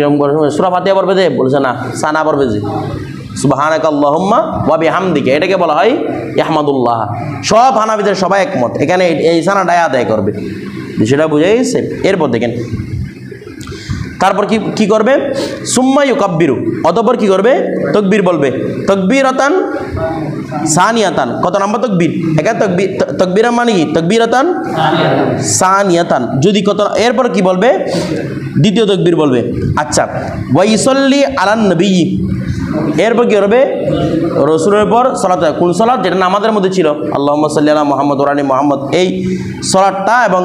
সূরা ফাতিহা পড়বে যে বলছে না, সানা পড়বে যে সুবহানাকাল্লাহুম্মা ওয়া বিহামদিকা, এটাকে বলা হয় ইয়াহমাদুল্লাহ। সব হানাফিদের সবাই একমত, এখানে এই সানাটাই আদায় করবে। সেটা বুঝে গেছে? এরপর দেখেন, তারপর কি করবে? সুম্মা ইউকাব্বিরু, অতঃপর কি করবে? তাকবীর বলবে। তাকবীরাতান সানিয়াতান, কত নাম্বার তাকবীর? একা তাকবীরা মানে কি? তাকবীরাতান সানিয়াতান, যদি কত, এরপর কি বলবে? দ্বিতীয় তাকবীর বলবে। আচ্ছা, ওয়া ইউসাল্লি আলান নবী, এরপর কি করবে? রাসূলের পর সালাত। কোন সালাত? যেটা নামাজের মধ্যে ছিল, আল্লাহুম্মা সাল্লি আলা মুহাম্মদ ওয়া আলি মুহাম্মদ, এই সালাতটা এবং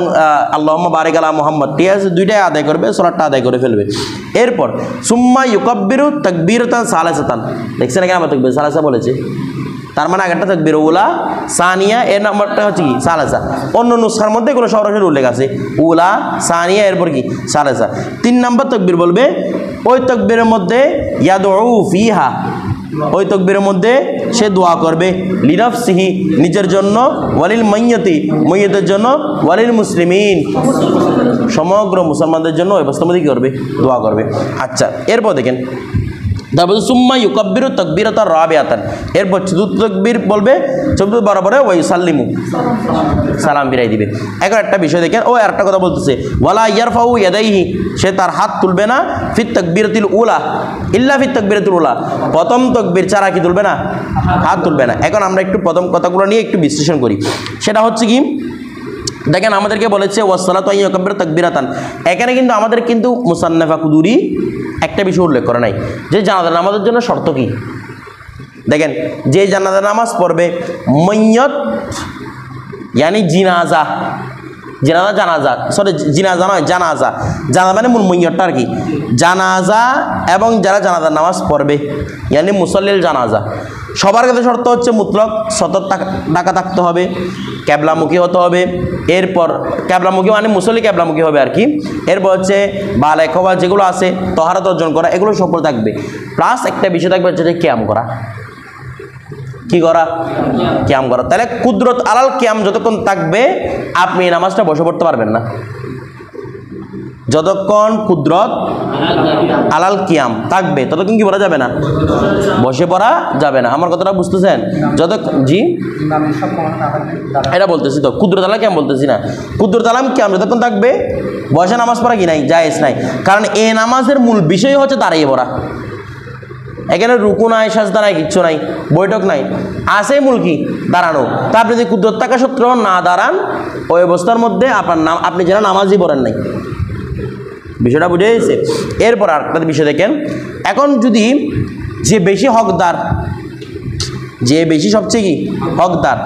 আল্লাহুম্মা বারিক আলা মুহাম্মদ, ঠিক আছে, দুইটাই আদায় করবে, সালাতটা আদায় করে ফেলবে। এরপর সুম্মা ইউকাব্বিরু তাকবীরাতান সালাসাতান, দেখছেন এখানে আমরা তাকবীর সালাসা বলেছি, তার মানে আগেরটা তাকবীর উলা, সানিয়া, এর নাম্বারটা হচ্ছে কি? সালাসা। অন্য নুসখার মধ্যে এগুলো সরাসরি উল্লেখ আছে, উলা, সানিয়া, এরপর কি? সালাসা। 3 নাম্বার তাকবীর বলবে। ওই তাকবীরের মধ্যে ইয়াদউ ফিহা, ওই তাকবীরের মধ্যে সে দোয়া করবে। লিনাফসিহি, নিজের জন্য, ওয়ালিল মাইয়াতি, মাইয়াতের জন্য, ওয়ালিল মুসলিমিন, সমগ্র মুসলমানদের জন্য ওই অবস্থার মধ্যে কি করবে? দোয়া করবে। আচ্ছা, এরপর দেখেন, তারপর সুম্মা ইউকাব্বিরু তাকবীরাতার রাবিআতান, এরপর চতুর্থ তাকবীর বলবে, চতুর্থ বরাবরে ওয়া ইউসাল্লিমু, সালাম ফিরাই দিবে। এখন একটা বিষয় দেখেন, ও আরেকটা কথা বলতেছে, ওয়ালা ইয়ারফাউ ইয়াদাইহি, সে তার হাত তুলবে না, ফিত তাকবীরাতিল উলা ইল্লা ফিত তাকবীরাতিল উলা, প্রথম তাকবীর ছাড়া কি তুলবে না, হাত তুলবে না। এখন আমরা একটু প্রথম কথাগুলো নিয়ে একটু বিশ্লেষণ করি। সেটা হচ্ছে কি, দেখেন আমাদেরকে বলেছে ওয়াসসালাতু আন ইয়াকাব্বিরা তাকবীরাতান, এখানে কিন্তু আমাদের কিন্তু মুসান্নাফা কুদুরি একটা বিষয় উল্লেখ করে নাই, যে জানাজা নামাজের জন্য শর্ত কি। দেখেন, যে জানাজা নামাজ পড়বে, মাইয়াত ইয়ানি জিনাজা, জিনাজা জানাজা, সরি জিনাজা নয় জানাজা, জানাজা মানে মূল মাইয়াতটা আর কি, জানাজা এবং যারা জানাজার নামাজ পড়বে ইয়ানি মুসাল্লিল জানাজা, সবার কাছে শর্ত হচ্ছে মুতলক সতর টাকা থাকতে হবে, ক্যাবলামুখী হতে হবে, এরপর ক্যাবলামুখী মানে মুসল্লি ক্যাবলামুখী হবে আর কি, এরপর হচ্ছে বালেক হওয়া যেগুলো আছে, তহারাত অর্জন করা, এগুলো সফল থাকবে, প্লাস একটা বিষয় থাকবে হচ্ছে কিয়াম করা, কি করা, কিয়াম করা। তাহলে কুদরত আলাল কিয়াম যতক্ষণ থাকবে আপনি এই নামাজটা বসে পড়তে পারবেন না, যতক্ষণ কুদরত আলাল কিয়াম থাকবে ততক্ষণ কি বলা যাবে না, বসে পড়া যাবে না। আমার কথাটা বুঝতেছেন? জি এটা বলতেছি তো, কুদরত আলাল কিয়াম বলতেছি না, কুদরত আলাম কিয়াম যতক্ষণ থাকবে বসে নামাজ পড়া কি নাই, জায়েজ নাই। কারণ এই নামাজের মূল বিষয় হচ্ছে দাঁড়িয়ে পড়া, এখানে রুকু নাই, সাজদা নাই, কিচ্ছু নাই, বৈঠক নাই, আছে মূল কি, দাঁড়ানো। তা আপনি যদি কুদরত থাকা সত্ত্বেও না দাঁড়ান, ওই অবস্থার মধ্যে আপনার নাম, আপনি যেন নামাজই পড়েন নাই, বিষয়টা বুঝে গেছে। এরপর আরেকটা বিষয় দেখেন, এখন যদি যে বেশি হকদার, যে বেশি সবচেয়ে কি হকদার,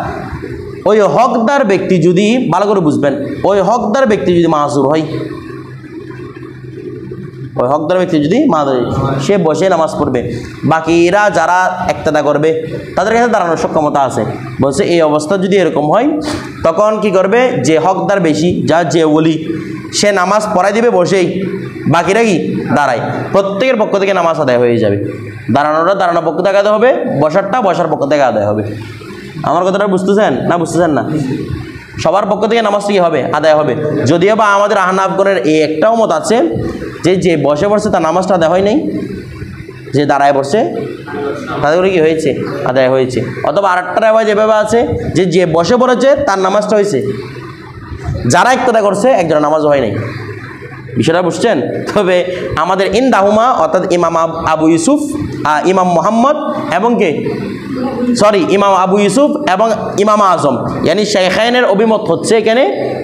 ওই হকদার ব্যক্তি যদি, ভালো করে বুঝবেন, ওই হকদার ব্যক্তি যদি মাযুর হয়, ওই হকদার ব্যক্তি যদি মাযুর, সে বসে নামাজ পড়বে, বাকিরা যারা একতাদা করবে তাদের কাছে দাঁড়ানোর সক্ষমতা আছে। বলছে এই অবস্থা যদি এরকম হয়, তখন কি করবে, যে হকদার বেশি, যে ওলি, সে নামাজ পড়াই দিবে বসেই, বাকিরা কি দাঁড়ায়, প্রত্যেকের পক্ষ থেকে নামাজ আদায় হয়ে যাবে। দাঁড়ানোটা দাঁড়ানোর পক্ষ থেকে আদায় হবে, বসারটা বসার পক্ষ থেকে আদায় হবে। আমার কথাটা বুঝতেছেন না, বুঝতেছেন না? সবার পক্ষ থেকে নামাজটা কি হবে, আদায় হবে। যদিও বা আমাদের আহনাফগণের এই একটাও মত আছে যে যে বসে পড়ছে তার নামাজটা আদায় হয় নাই, যে দাঁড়ায় পড়ছে তাদের কি হয়েছে, আদায় হয়েছে। অথবা আরেকটা রেওয়াজ যেভাবে আছে যে যে বসে পড়েছে তার নামাজটা হয়েছে, যারা একটাটা করছে একজনের নামাজ হয় নাই। বিষয়টা বুঝছেন? তবে আমাদের ইনদাহুমা অর্থাৎ ইমাম আবু ইউসুফ, ইমাম মোহাম্মদ এবং কে, সরি ইমাম আবু ইউসুফ এবং ইমাম আজম ইয়ানি শাইখাইনের অভিমত হচ্ছে এখানে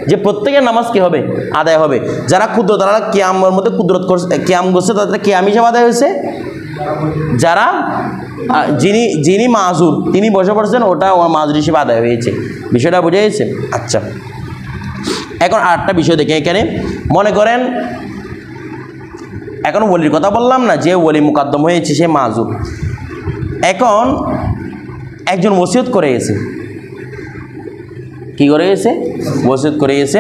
যে প্রত্যেকের নামাজ কি হবে, আদায় হবে। যারা ক্ষুদ্র, তারা কিয়ামের মধ্যে কুদরত করছে, কিয়াম করছে, তাদের কিয়াম হিসাবে আদায় হয়েছে। যারা যিনি মাজুর, তিনি বসে পড়ছেন, ওটা মাজুর হিসেবে আদায় হয়েছে। বিষয়টা বুঝে গেছে? আচ্ছা, এখন আরেকটা বিষয় দেখে, এখানে মনে করেন এখন ওলির কথা বললাম না, যে ওলি মুকাদ্দম হয়েছে সে মাজুর, এখন একজন ওসিয়ত করে গেছে, কি করে গেছে, ওসিয়ত করে গেছে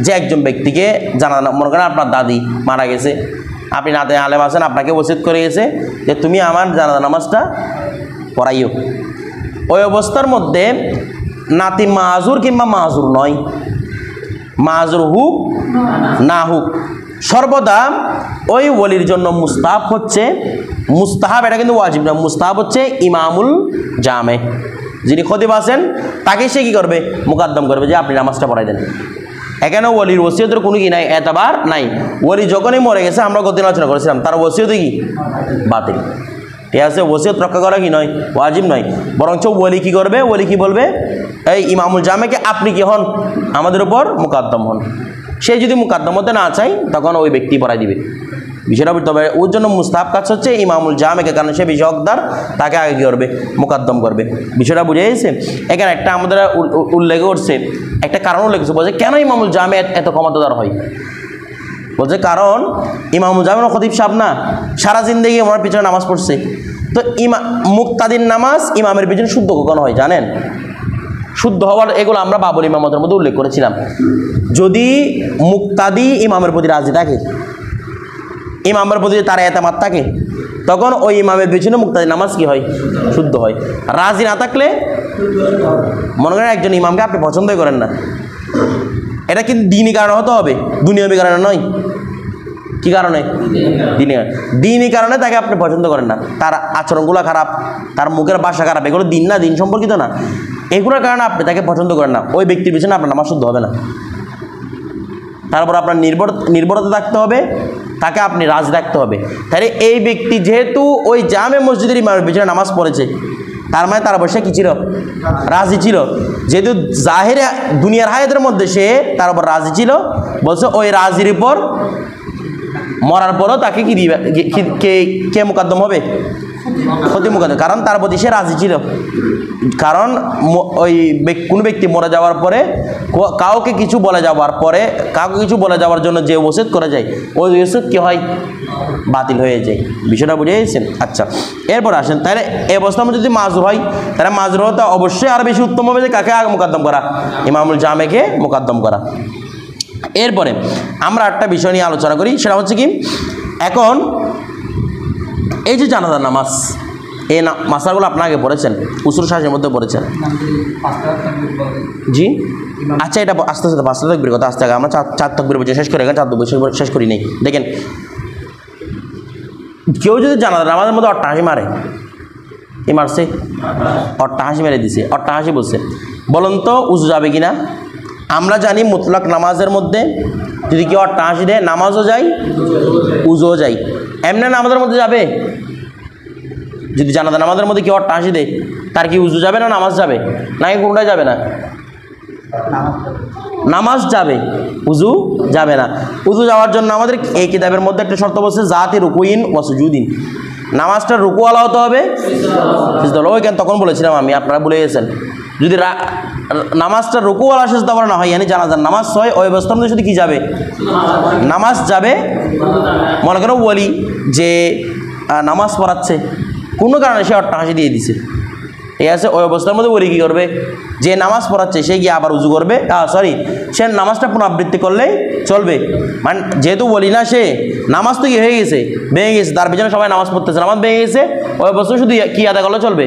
যে একজন ব্যক্তিকে জানা, মনে করেন আপনার দাদি মারা গেছে, আপনি নাতে আলেম আছেন, আপনাকে ওসিয়ত করে গেছে যে তুমি আমার জানাজা নামাজটা পড়াইও। ওই অবস্থার মধ্যে নাতি মাজুর কিংবা মাজুর নয়, মাজুর হুক না হুক, সর্বদা ওই ওলির জন্য মুস্তাহাব হচ্ছে, মুস্তাহাব এটা কিন্তু ওয়াজিব না, মুস্তাহাব হচ্ছে ইমামুল জামে, যিনি খতিব আছেন তাকে সে কী করবে, মুকাদ্দম করবে যে আপনি নামাজটা পড়াই দেন। এখানে ওলির ওসিয়তের কোনো কি নাই, এতবার নাই। ওলি যখনই মরে গেছে, আমরা গতদিন আলোচনা করেছিলাম, তার ওসিয়তে কি বাতিল, ঠিক আছে? ওসিয়ত রক্ষা করা কি নয়, ওয়াজিব নয়, বরঞ্চ ওলি কি করবে, ওলি কি বলবে, এই ইমামুল জামেকে আপনি কি হন, আমাদের উপর মুকাদ্দম হন। সে যদি মুকাদ্দম হতে না চায় তখন ওই ব্যক্তি পড়াই দিবে। বিষয়টা বুঝতে হবে, ওর জন্য মুস্তাহাব কাজ হচ্ছে ইমামুল জামেকে, কারণ সে বেশি হকদার, তাকে আগে কী করবে, মুকাদ্দম করবে। বিষয়টা বুঝে গেছে? এখানে একটা আমাদের উল্লেখ করছে, একটা কারণ উল্লেখ করছে, বলছে কেন ইমামুল জামে এত ক্ষমতাদার হয়? বলছে কারণ ইমামুল জামে খতিব সাহেব না, সারা জিন্দেগি আমার পিছনে নামাজ পড়ছে, তো মুক্তাদির নামাজ ইমামের পিছনে শুদ্ধ কখনো হয় জানেন? শুদ্ধ হওয়ার এগুলো আমরা বাবুল ইমামতের মধ্যে উল্লেখ করেছিলাম। যদি মুক্তাদি ইমামের প্রতি রাজি থাকে, ইমামের প্রতি তার এতেমাদ থাকে, তখন ওই ইমামের পিছনে মুক্তাদি নামাজ কি হয়, শুদ্ধ হয়। রাজি না থাকলে, মনে করেন একজন ইমামকে আপনি পছন্দই করেন না, এটা কিন্তু দ্বীনি কারণে হতে হবে, দুনিয়াবী কারণে নয়। কি কারণে? দিনই কারণে তাকে আপনি পছন্দ করেন না, তার আচরণগুলো খারাপ, তার মুখের ভাষা খারাপ, এগুলো দিন না দিন সম্পর্কিত না, এগুলোর কারণে আপনি তাকে পছন্দ করেন না, ওই ব্যক্তির পিছনে আপনার নামাজ শুদ্ধ হবে না। তারপর আপনার নির্ভরতা থাকতে হবে, তাকে আপনি রাজি রাখতে হবে। তাহলে এই ব্যক্তি যেহেতু ওই জামে মসজিদের ইমামের পিছনে নামাজ পড়েছে, তার মানে তার অবশ্যই কী ছিল? রাজি ছিল। যেহেতু জাহেরে দুনিয়ার হায়াতের মধ্যে সে তার উপর রাজি ছিল, বলছে ওই রাজির উপর মরার পরও তাকে কি দিবে, কে মুকদ্দম হবে? ক্ষতি মুকদ্দম, কারণ তার প্রতি সে রাজি ছিল। কারণ ওই কোনো ব্যক্তি মরে যাওয়ার পরে কাউকে কিছু বলে যাওয়ার পরে, কাউকে কিছু বলে যাওয়ার জন্য যে ওসিয়ত করে যায়, ওই ওসিয়ত কি হয়? বাতিল হয়ে যায়। বিষয়টা বুঝে গেছেন? আচ্ছা, এরপর আসেন, তাহলে এই অবস্থায় যদি মাজুর হয়, তাহলে মাজুর হতে অবশ্যই আরো বেশি উত্তম হবে যে কাকে আগে মুকদ্দম করা? ইমামুল জামেকে মুকদ্দম করা। এরপরে আমরা একটা বিষয় নিয়ে আলোচনা করি, সেটা হচ্ছে কি, এখন এই যে জানাজার নামাজ, এই মাসালাগুলো আপনার আগে পড়েছেন, উসুল শাহের মধ্যে পড়েছেন। জি, আচ্ছা, এটা আস্তে আস্তে 5টা তাকবীরের কথা আস্তে আগে আমরা 4 তাকবীর বলছি, শেষ করে 4 শেষ করি নেই। দেখেন, কেউ যদি জানাজার নামাজের মধ্যে অট্টাহাসি মারে, কি মারছে? অট্টাহাসি মেরে দিছে, অট্টাহাসি বলছে, বলুন তো উজু যাবে কিনা? আমরা জানি মুতলাক নামাজের মধ্যে যদি কেউ অট্টাহাসি দেয়, নামাজও যায়, উজুও যায়। এমনি নামাজের মধ্যে যাবে? যদি জানাজা নামাজের মধ্যে কেউ অট্টাহাসি দেয়, তার কি উজু যাবে না নামাজ যাবে? নাকি কোনটাই যাবে না? নামাজ যাবে, উজু যাবে না। উজু যাওয়ার জন্য আমাদের এই কিতাবের মধ্যে একটা শর্ত বলছে, জাতি রুকুইন ওয়া সুজুদিন, নামাজটা রুকুওয়ালা হতে হবে, ওইখানে তখন বলেছিলাম আমি, আপনারা ভুলে গেছেন। যদি নামাজটা রুকুওয়ালা সিজদা না হয়, yani জানাজার নামাজ হয়, ওই অবস্থার মধ্যে শুধু কি যাবে? নামাজ যাবে। মনে করো ওলি যে নামাজ পড়াচ্ছে, কোনো কারণে সে অট্টাহাসি দিয়ে দিছে, ঠিক আছে, ওই অবস্থার মধ্যে ওলি কী করবে? যে নামাজ পড়াচ্ছে সে গিয়ে আবার উজু করবে, সে নামাজটা পুনরাবৃত্তি করলেই চলবে। মানে যেহেতু বলি না, সে নামাজ তো কি হয়ে গেছে, ভেঙে গেছে, তার পিছনে সবাই নামাজ পড়তেছে, নামাজ ভেঙে গেছে, ওই অবস্থা শুধু কি আদায় করলে চলবে?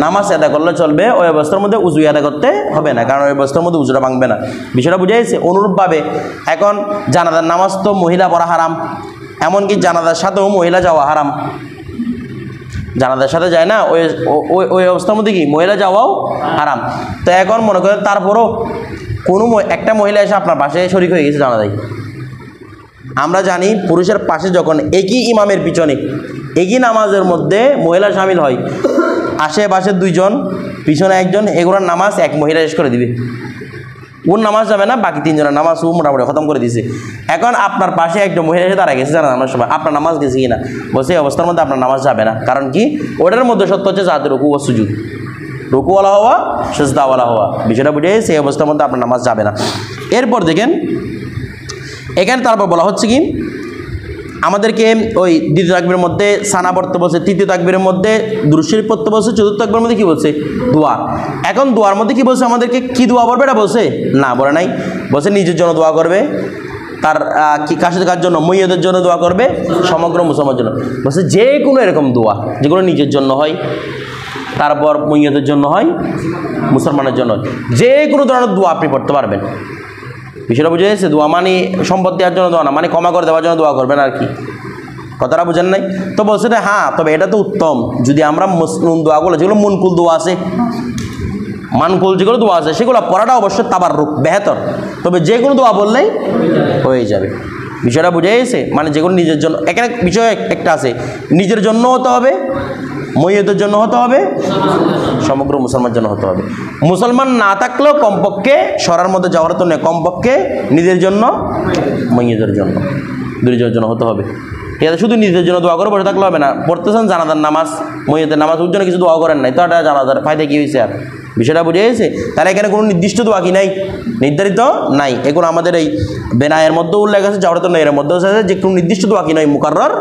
নামাজ আদায় করলে চলবে, ওই অবস্থার মধ্যে উজু আদায় করতে হবে না, কারণ ওই অবস্থার মধ্যে উজুটা ভাঙবে না। বিষয়টা বুঝে গেছে? অনুরূপভাবে এখন জানাজার নামাজ তো মহিলা পড়া হারাম, এমনকি জানাজার সাথেও মহিলা যাওয়া হারাম। জানাজার সাথে যায় না, ওই অবস্থার মধ্যে কি মহিলা যাওয়াও হারাম। তো এখন মনে করেন তারপরও কোনো একটা মহিলা এসে আপনার পাশে শরীক হয়ে গেছে জানাজায়। আমরা জানি পুরুষের পাশে যখন একই ইমামের পিছনে একই নামাজের মধ্যে মহিলা শামিল হয়, আশেপাশে 2 জন, পিছনে 1 জন, এগুলোর নামাজ এক মহিলা শেষ করে দিবে। ওর নামাজ যাবে না, বাকি 3 জনের নামাজ ও মোটামুটি খতম করে দিয়েছে। এখন আপনার পাশে একটা মহিলা এসে দাঁড়ায় গেছে জানাজার সময়, আপনার নামাজ গেছে কিনা? বলছে এই অবস্থার মধ্যে আপনার নামাজ যাবে না। কারণ কি? ওটার মধ্যে সত্য হচ্ছে জাতি রুকু ও সুজুদ, রুকুওয়ালা হওয়া, সিজদাওয়ালা হওয়া। বিষয়টা বুঝে সেই অবস্থার মধ্যে আপনার নামাজ যাবে না। এরপর দেখেন, এখানে তারপর বলা হচ্ছে কি, আমাদেরকে ওই দ্বিতীয় তাকবীরের মধ্যে সানা পড়তে বলছে, তৃতীয় তাকবীরের মধ্যে দুরূদ শরীফ পড়তে বলছে, চতুর্থ তাকবীরের মধ্যে কি বলছে? দোয়া। এখন দোয়ার মধ্যে কি বলছে আমাদেরকে? কি দোয়া করবে এটা বলছে না, বলে নাই। বলছে নিজের জন্য দোয়া করবে, তার কার জন্য? মইয়তের জন্য দোয়া করবে, সমগ্র মুসলমানের জন্য। বলছে যে কোনো এরকম দোয়া যেগুলো নিজের জন্য হয়, তারপর মইয়তের জন্য হয়, মুসলমানের জন্য হয়, যে কোনো ধরনের দোয়া আপনি পড়তে পারবেন। বিষয়টা বুঝে গেছে? দোয়া মানে সম্পদ দেওয়ার জন্য দোয়া না, মানে ক্ষমা করে দেওয়ার জন্য দোয়া করবেন আর কি, কথাটা বুঝেন নাই? তো বলছে যে হ্যাঁ, তবে এটা তো উত্তম যদি আমরা মুসলিম দোয়াগুলো যেগুলো মনকুল দোয়া আছে, মানকুল যেগুলো দোয়া আছে সেগুলো পড়াটা অবশ্যই তাবাররুক বেহতর, তবে যে কোনো দোয়া বললেই হয়ে যাবে। বিষয়টা বুঝে গেছে? মানে যেগুলো নিজের জন্য, এখানে বিষয় একটা আছে, নিজের জন্য হতে হবে, মইয়তের জন্য হতে হবে, সমগ্র মুসলমানের জন্য হতে হবে। মুসলমান না থাকলেও কমপক্ষে সরার মধ্যে যাওয়ার তো নেই, কমপক্ষে নিজের জন্য, মইয়তের জন্য, দুইজনের জন্য হতে হবে। ঠিক আছে? শুধু নিজের জন্য দোয়া করে বসে থাকলে হবে না। পড়তেছেন জানাজার নামাজ, মইয়তের নামাজ, ওর জন্য কিছু দোয়া করেন নাই, তো এটা জানাজার ফায়দা কী হয়েছে? আর বিষয়টা বুঝে গেছে? তাহলে এখানে কোনো নির্দিষ্ট দোয়া কি নাই, নির্ধারিত নাই। এগুলো আমাদের এই বেনায়ের মধ্যেও উল্লেখ আছে, জাওরাতুন নাইয়ের মধ্যেও আছে যে কোনো নির্দিষ্ট দোয়া কি নয়, মুকাররর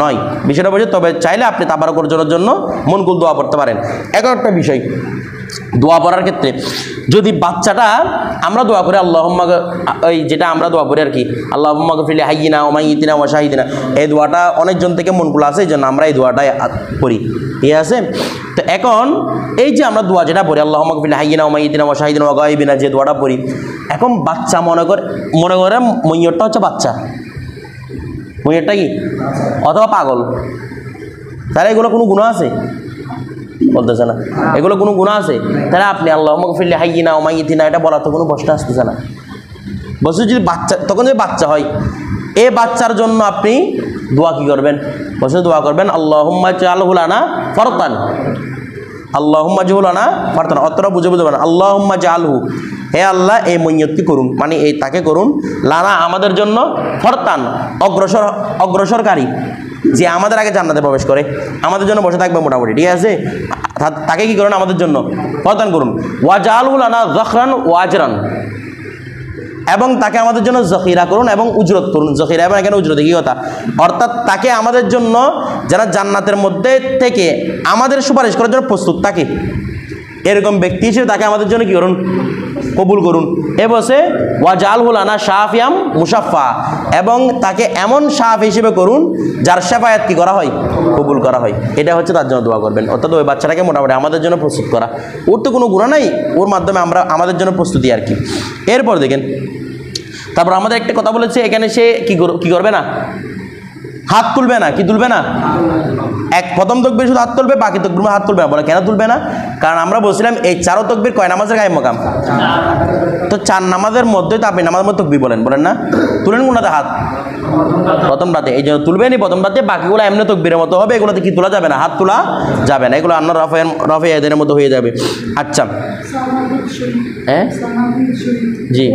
নয়। বিষয়টা বুঝে? তবে চাইলে আপনি তাবারক অর্জনের জন্য মনকুল দোয়া পড়তে পারেন। এখন একটা বিষয়, দোয়া পড়ার ক্ষেত্রে যদি বাচ্চাটা আমরা দোয়া করি আল্লাহুম্মা, ওই যেটা আমরা দোয়া করি আর কি, আল্লাহুম্মা গফিরলি হাইয়িনা ওয়া মাইয়িতিনা ওয়া শাহিদিনা, এই দোয়াটা অনেকজন থেকে মনকুল আছে, এই জন্য আমরা এই দোয়াটাই পড়ি। ঠিক আছে? তো এখন এই যে আমরা দোয়া যেটা পড়ি আল্লাহুম্মা গফিরলি হাইয়িনা ওয়া মাইয়িতিনা ওয়া শাহিদিনা ওয়া গায়িবিনা, যে দোয়াটা পড়ি, এখন বাচ্চা মনে করে মইয়তটা হচ্ছে বাচ্চা, মইয়েরটা কি অথবা পাগল, তাহলে এগুলো কোনো গুনাহ আছে? বলতেছে না। এগুলো কোনো গুনাহ আছে? তাহলে আপনি আল্লাহুম্মা গফিরলি হাইয়িনা ওয়া মাইয়িতিনা এটা বলা তো কোনো প্রশ্ন আসতেছে না। বলছে যদি বাচ্চা, তখন যদি বাচ্চা হয়, এই বাচ্চার জন্য আপনি দোয়া কি করবেন? বলছে দোয়া করবেন আল্লাহুম্মা জাআলহু লানা ফারতান, আল্লাহুম্মা জাআলহু লানা ফারতান। অতটা বুঝে বুঝবেন আল্লাহুম্মা জাআলহু, হে আল্লাহ এই মইয়তকে করুন, মানে এই তাকে করুন, লানা আমাদের জন্য, ফারতান অগ্রসরকারী, যে আমাদের আগে জান্নাতে প্রবেশ করে, আমাদের জন্য বসে থাকবে মোটামুটি, ঠিক আছে? তাকে কি করুন? আমাদের জন্য ফারতান করুন। ওয়া জাআলহু লানা যাখরান ওয়া আজরান, এবং তাকে আমাদের জন্য জখিরা করুন এবং উজরত করুন। জখিরা এবং এখানে উজরত কি কথা? অর্থাৎ তাকে আমাদের জন্য যারা জান্নাতের মধ্যে থেকে আমাদের সুপারিশ করার জন্য প্রস্তুত থাকে, এরকম ব্যক্তি হিসেবে তাকে আমাদের জন্য কি করুন? কবুল করুন। এ বসে ওয়াজালহু লানা শাফিয়াম মুশাফফা, এবং তাকে এমন শাফ হিসেবে করুন যার শাফায়াত কি করা হয়? কবুল করা হয়। এটা হচ্ছে তার জন্য দোয়া করবেন। অর্থাৎ ওই বাচ্চাটাকে মোটামুটি আমাদের জন্য প্রস্তুত করা। ওর তো কোনো গুনাহ নাই, ওর মাধ্যমে আমরা আমাদের জন্য প্রস্তুতি আর কি। এরপর দেখেন, তারপর আমাদের একটা কথা বলেছে এখানে, সে কি করবে না? হাত তুলবে না। কি তুলবে না? প্রথম তকবীর শুধু হাত তুলবে, বাকি তকবীর হাত তুলবে না। বলে কেন তুলবে না? কারণ আমরা বলছিলাম এই 4 তকবীর কয় নামাজের কায়েম মাকাম? তো 4 নামাজের মধ্যে তো আপনি নামাজের মধ্যে তকবীর বলেন না? তুলেন কোনটাতে হাত? প্রথমটাতে। এই জন্য তুলবেনই প্রথমটাতে, বাকিগুলো এমনি তকবীরের মতো হবে, এগুলোতে কি তোলা যাবে না? হাত তোলা যাবে না, এগুলো আন্নার রফে এদের মতো হয়ে যাবে। আচ্ছা, হ্যাঁ জি,